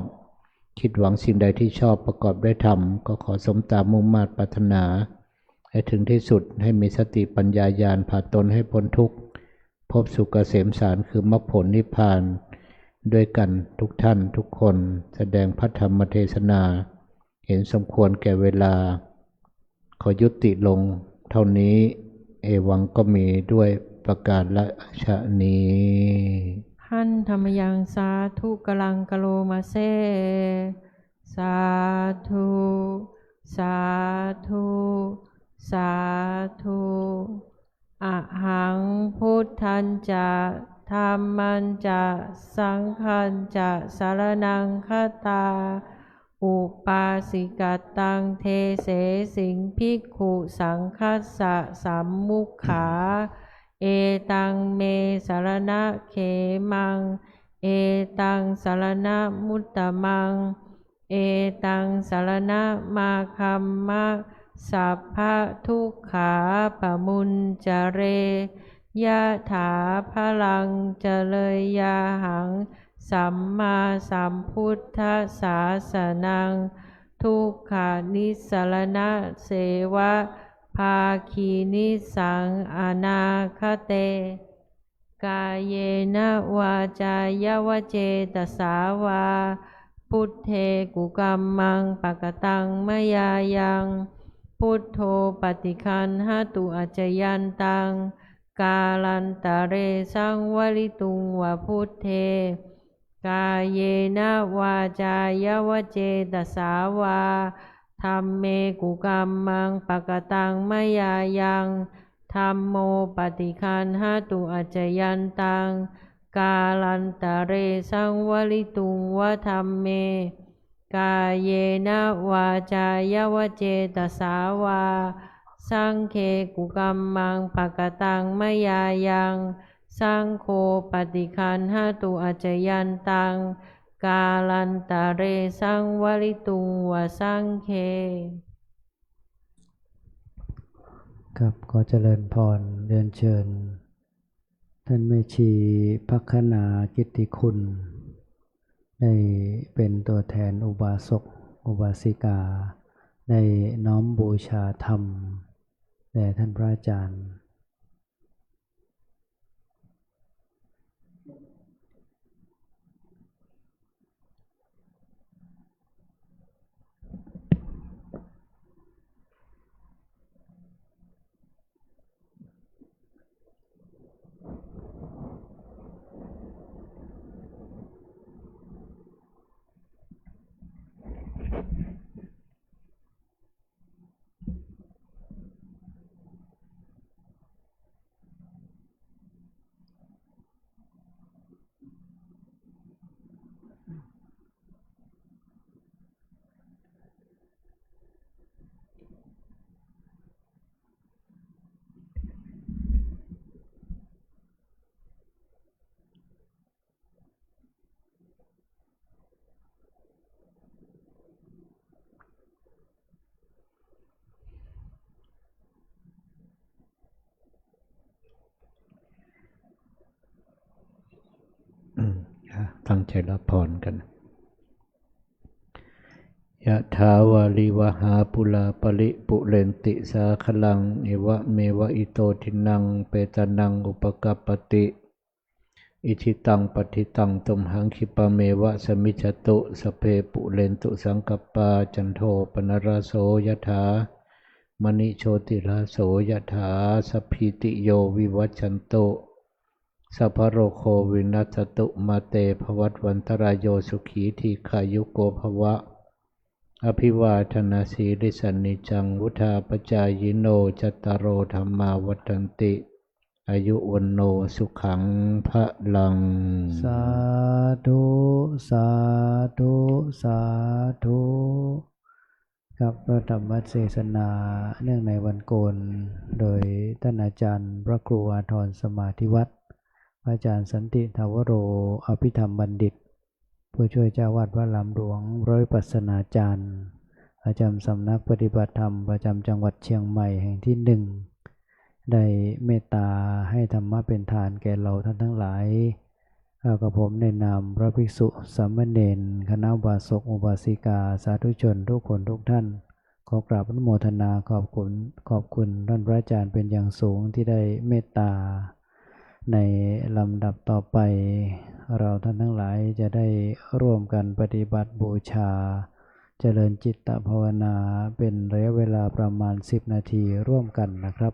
คิดหวังสิ่งใดที่ชอบประกอบด้วยธรรมก็ขอสมตามมุ่งมา่ปรารถนาให้ถึงที่สุดให้มีสติปัญญาญาณผ่าตนให้พ้นทุกข์พบสุขเกษมสารคือมรรคผลนิพพานด้วยกันทุกท่านทุกคนแสดงพระธรรมเทศนาเห็นสมควรแก่เวลาขอยุติลงเท่านี้เอวังก็มีด้วยประกาศละชะนี้หันธรรมยังสาธุกลังกะโลมาเซสาธุสาธุสาธุอะหังพุทธันจะธัมมัญจะสังฆัญจะสารนังคตาอุปาสิกัตตังเทเสสิงภิกขุสังคัสสะสัมมุขขาเอตังเมสารณะเขมังเอตังสารณะมุตตมังเอตังสารณะมาคัมมะสัพพะทุกขาปะมุญจเรยะถาพลังเจเลยยาหังสัมมาสัมพุทธศาสนังทุกขานิสรณะเสวะภาคีนิสังอนาคเตกายเยนะวาจายวเจตสาวาพุทเทกุกัมมังปะกตังมยายังพุทโธปฏิคันหตุอัจจยันตังกาลันตะเรสังวลิตุงวะพุทเทกายเยนะวาจายวเจตสาวาธัมเมกุกัมมังปะกตังมยายังธัมโมปฏิคันหตุอัจจยันตังกาลันตะเรสังวลิตุงวะธัมเมกายเยนะวาจายวเจตสาวาสังเคกุกัมมังปะกตังมยายังสังโฆปฏิคันหตุอัจจยันตังกาลันตะเรสังวลิตุงวะสังเคครับขอเจริญพรเรียนเชิญท่านแม่ชีภัคนากิตติคุณได้เป็นตัวแทนอุบาสกอุบาสิกาได้น้อมบูชาธรรมแด่ท่านพระอาจารย์ตั้งใจรับพรกัน ยะถาวาลิวหาปุลาปริปุเรนติสาคลังเอวะเมวะอิโตทินังเปตานังอุปกัปปติอิทิตังปฏิตังตุมหังคิปะเมวะสมิจจตุสพเพปุเรนตุสังกัปปาจันโทปนรสโสยะถามณิโชติราโสยะถาสัพพิติโยวิวัชชันตุสัพพะโรโควินัสตุมาเตภวัตวันตรายโยสุขีทีขายุโกภวะอภิวาทนาสีริสนิจังวุธาปจายโนจัตตารโอธรรมาวัฏันติอายุวันโนสุขังพระลังสาธุสาธุสาธุครับพระธรรมเทศนาเนื่องในวันโกนโดยท่านอาจารย์พระครูอาทรสมาธิวัฒน์พระอาจารย์สันติทาวโรอภิธรรมบัณฑิตผู้ช่วยเจ้าวาดวัดลำหลวงร้อยปัสนาจารย์ประจำสำนักปฏิบัติธรรมประจำจังหวัดเชียงใหม่แห่งที่หนึ่งได้เมตตาให้ธรรมะเป็นทานแก่เราท่านทั้งหลายกับผมในนามพระภิกษุสามเณรคณะอุบาสกอุบาสิกาสาธุชนทุกคนทุกท่านขอกราบอนุโมทนาขอบคุณท่านพระอาจารย์เป็นอย่างสูงที่ได้เมตตาในลำดับต่อไปเราท่านทั้งหลายจะได้ร่วมกันปฏิบัติบูชาเจริญจิตภาวนาเป็นระยะเวลาประมาณ10นาทีร่วมกันนะครับ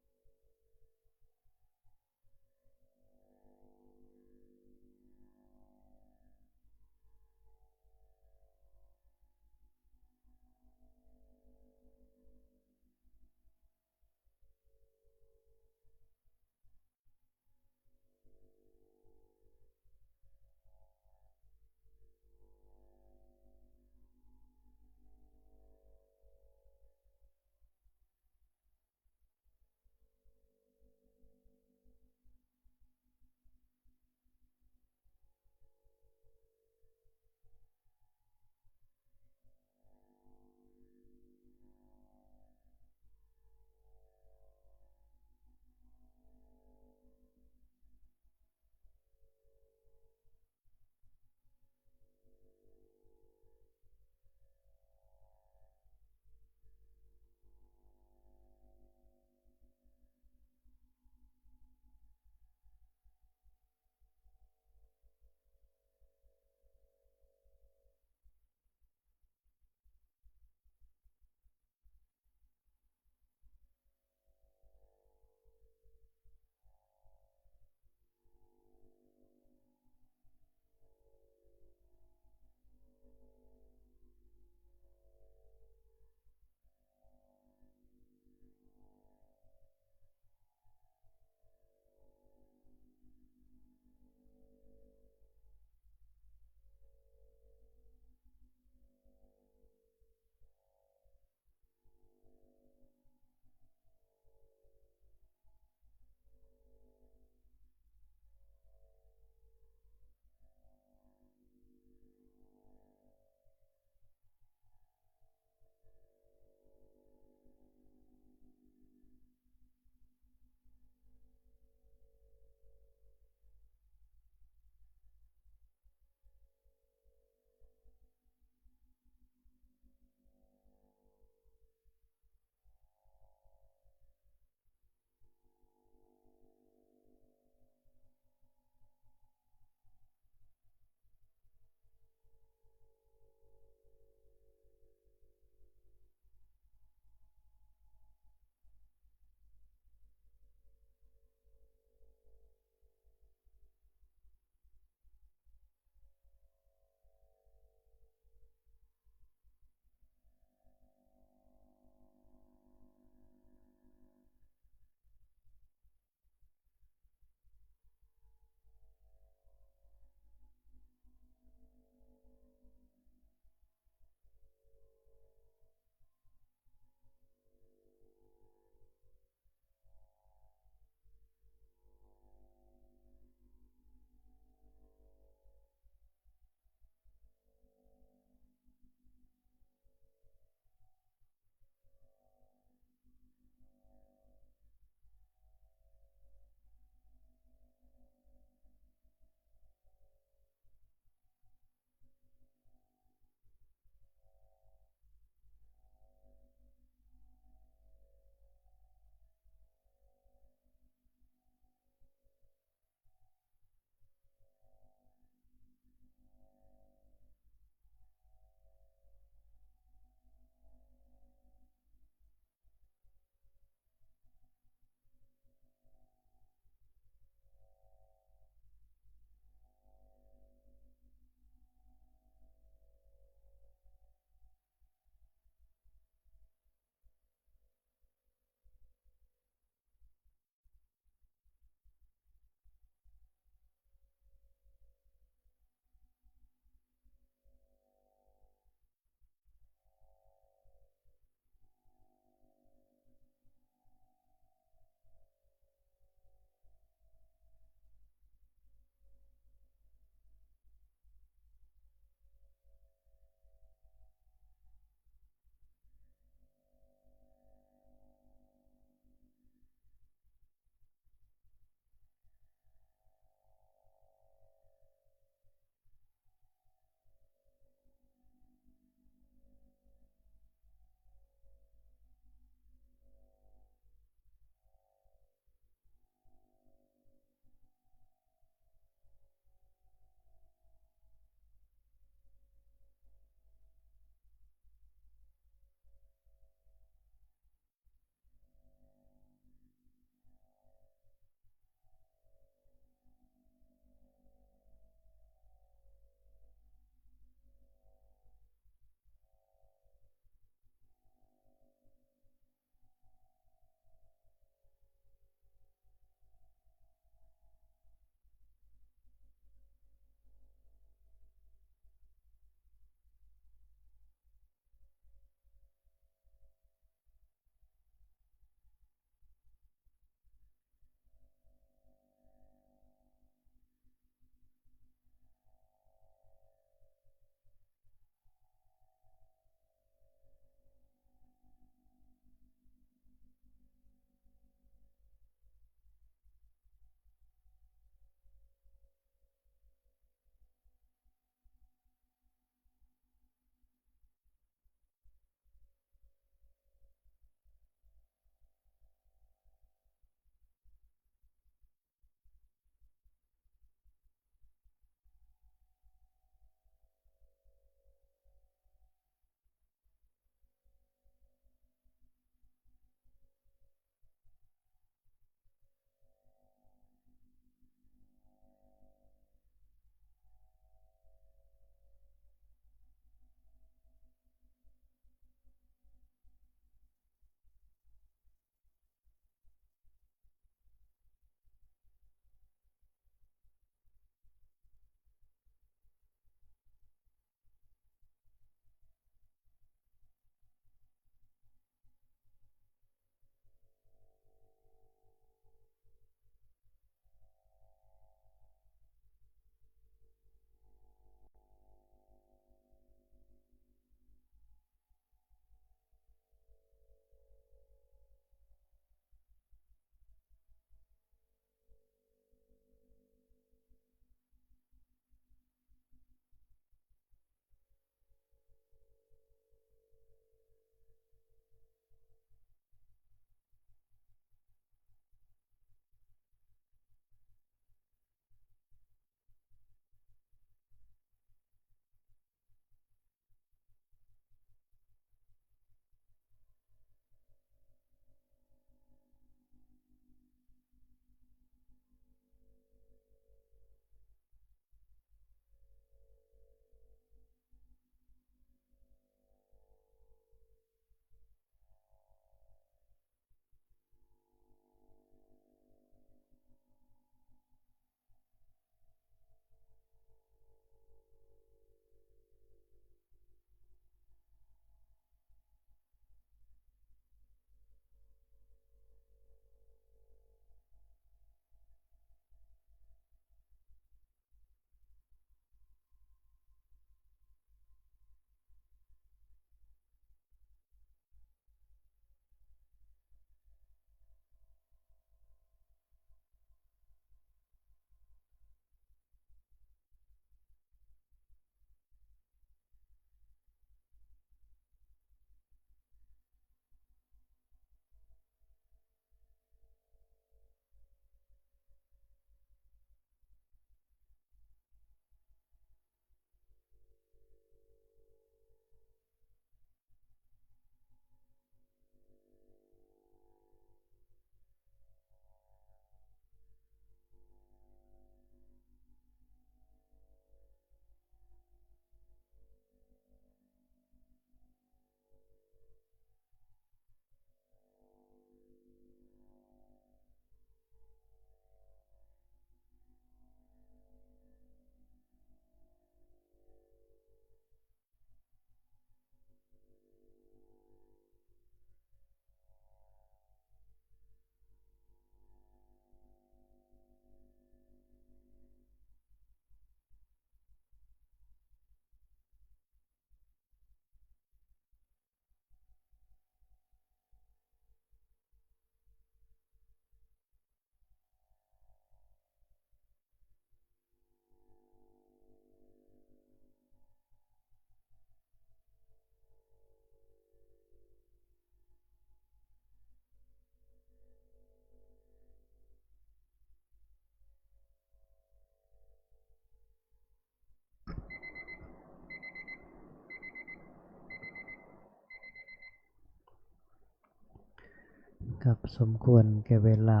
ครับสมควรแก่เวลา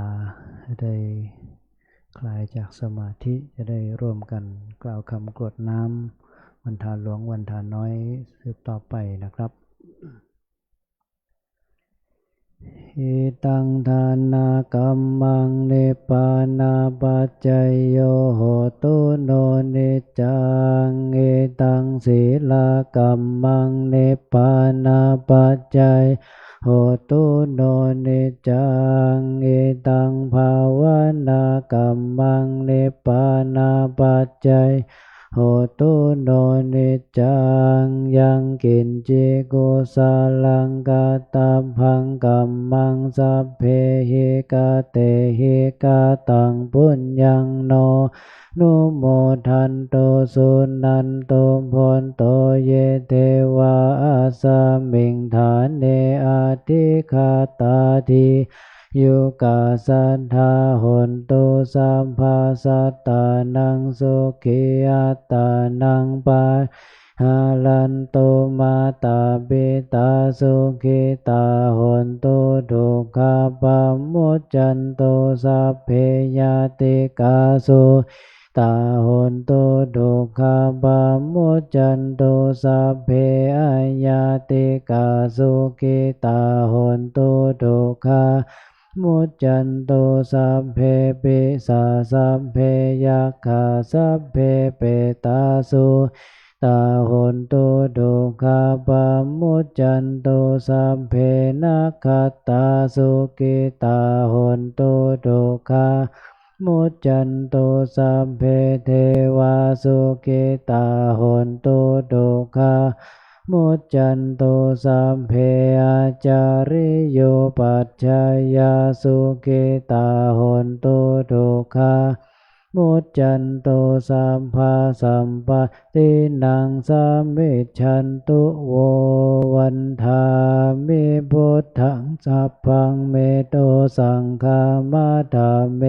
ได้คลายจากสมาธิจะได้ร่วมกันกล่าวคำกรวดน้ำวันทานหลวงวันทานน้อยสืบต่อไปนะครับอิตังทานากัมมังนิพพานาปัจจยโยโหตุโนนิจจังอิตังศีลากัมมังนิพพานาปัจจัยโหตุโนนิจจังอิตังภาวนากัมมังนิพพานาปัจจัยโหตุโนนิจจังยังกินจิกุสาลังกตัมพังกัมมังสัพเพหิกาเตหิกาตังปุญญังโนนุโมทันโตสุนันโตพนโตเยเทวาสมิงฐานเนอาทิคาตาทิยุกาสัทธาหนตุสัมภาสัตตานังสุขิอัตตานังปาหาลันโตมาตาปิตาสุขิตาหนตุทุกขปามุจจันโตสัพเพยติกาสุตาหนตุทุกขปามุจจันโตสัพเพอายาติกาสุขิตาหนตุทุกขมุจจันโตสัพเพปิสาสัพเพยัคขาสัพเพเปตาสุตาหนตุทุกขปามุจจันโตสัพเพนัคขตาสุกิตาหนตุทุกขมุจจันโตสัพเพเทวาสุกิตาหนตุทุกขมุจจันโตสัพเพอาจาริโยปัจจายาสุขิตาหนตุทุกขมุจจันโตสัมภาสัมปตินังสัมมิชันตุโววันธามิพุทธังสัพพังเมโตสังฆามาธาเม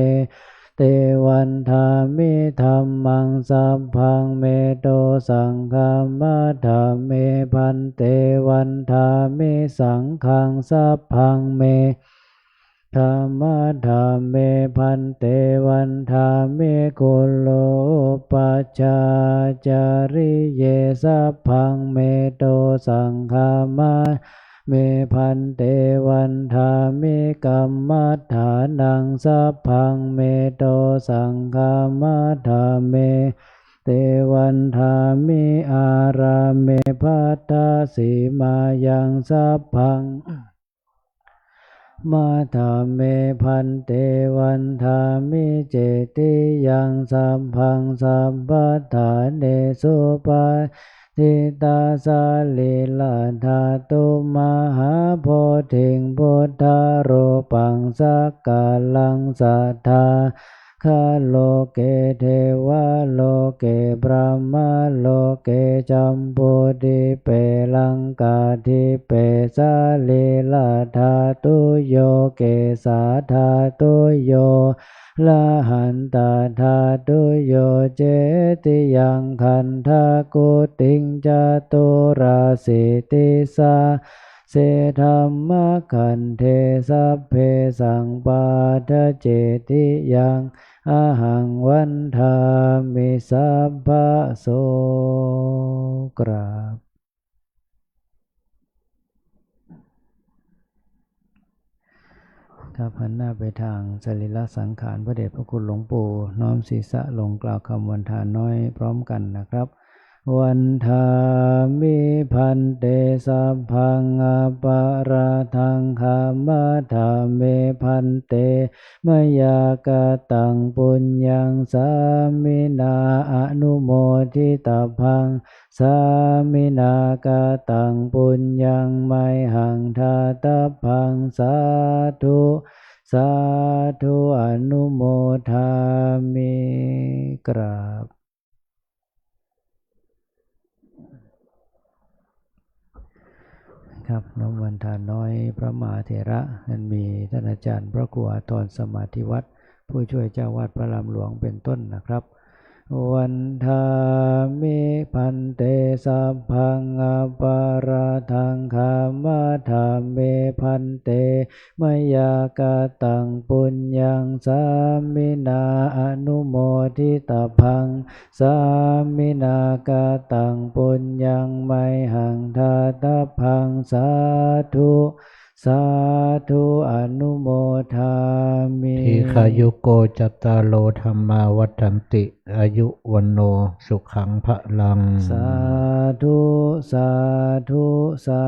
เตวันธามิธัมมังสัพพังเมโตสังฆามาธาเมพันเตวันธามิสังฆังสัพพังเมธรรมธาเมพันเตวันธาเมกุโลปัจจาจาริเยสัพพังเมโตสังฆามาเมพันเตวันธามิกัมมัฏฐานังสัพพังเมโตสังฆามัฏฐาเมเตวันธามิอาราเมภัตตาสีมายังสัพพังมาธาเมพันเตวันธามิเจติยังสัมพังสัมปทาเนสุปาทิตาสาลิลาธาตุมหาโพธิงพุทธารูปังสักกาลังสัทธาคาโลเกเทวะโลเกบรหมโลเกจัมปุติเปลังกาทิเปสาลิลาธาตุโยเกสาธาตุโยละหันตาธาตุโยเจติยังคันธากุติงจตุราสิติสาเสธัมมะคันเทสัพเพสังปาทะเจติยังอาหังวันธามิสัพพะโสกราบครับหันหน้าไปทางสรีระสังขารพระเดชพระคุณหลวงปู่น้อมศีรษะลงกล่าวคำวันทานน้อยพร้อมกันนะครับวันทามิพันเตสัพพังอปาราทังคามาธาเมพันเตมยากตังปุญญังสามินาอนุโมทิตาพังสามินากตังปุญญังไมหังทาตพังสาธุสาธุอนุโมทามิกราบครับน้อมวันทานน้อยพระมหาเถระนั้นมีท่านอาจารย์พระครูอาทรสมาธิวัฒน์ผู้ช่วยเจ้าวาดพระรามหลวงเป็นต้นนะครับ วันทามิพันเตสัพพังอปาราทังคามาธาเมพันเตมยากตังปุญญังสามินาอนุโมทิตาพังสามินากตังปุญญังไมหังทาตาพังสาธุสาธุอนุโมทามิ ทีขายุโกจัตตารโลธรรมาวัฏันติอายุวันโนสุขังพะลัง สาธุสาธุสา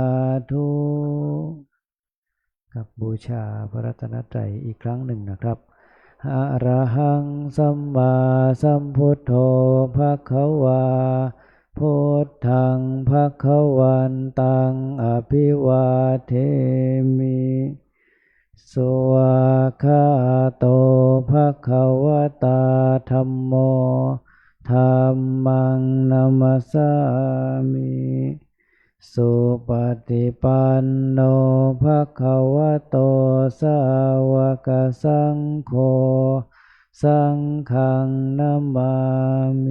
ธุกับบูชาพระรัตนตรัยอีกครั้งหนึ่งนะครับอะระหังสัมมาสัมพุทโธภควาพุทธังภควันตังอภิวาเทมิสวากขาโตภควตาธัมโมธัมมังนัมสสามิสุปฏิปันโนภควโตสาวกสังโฆสังฆังนามามิ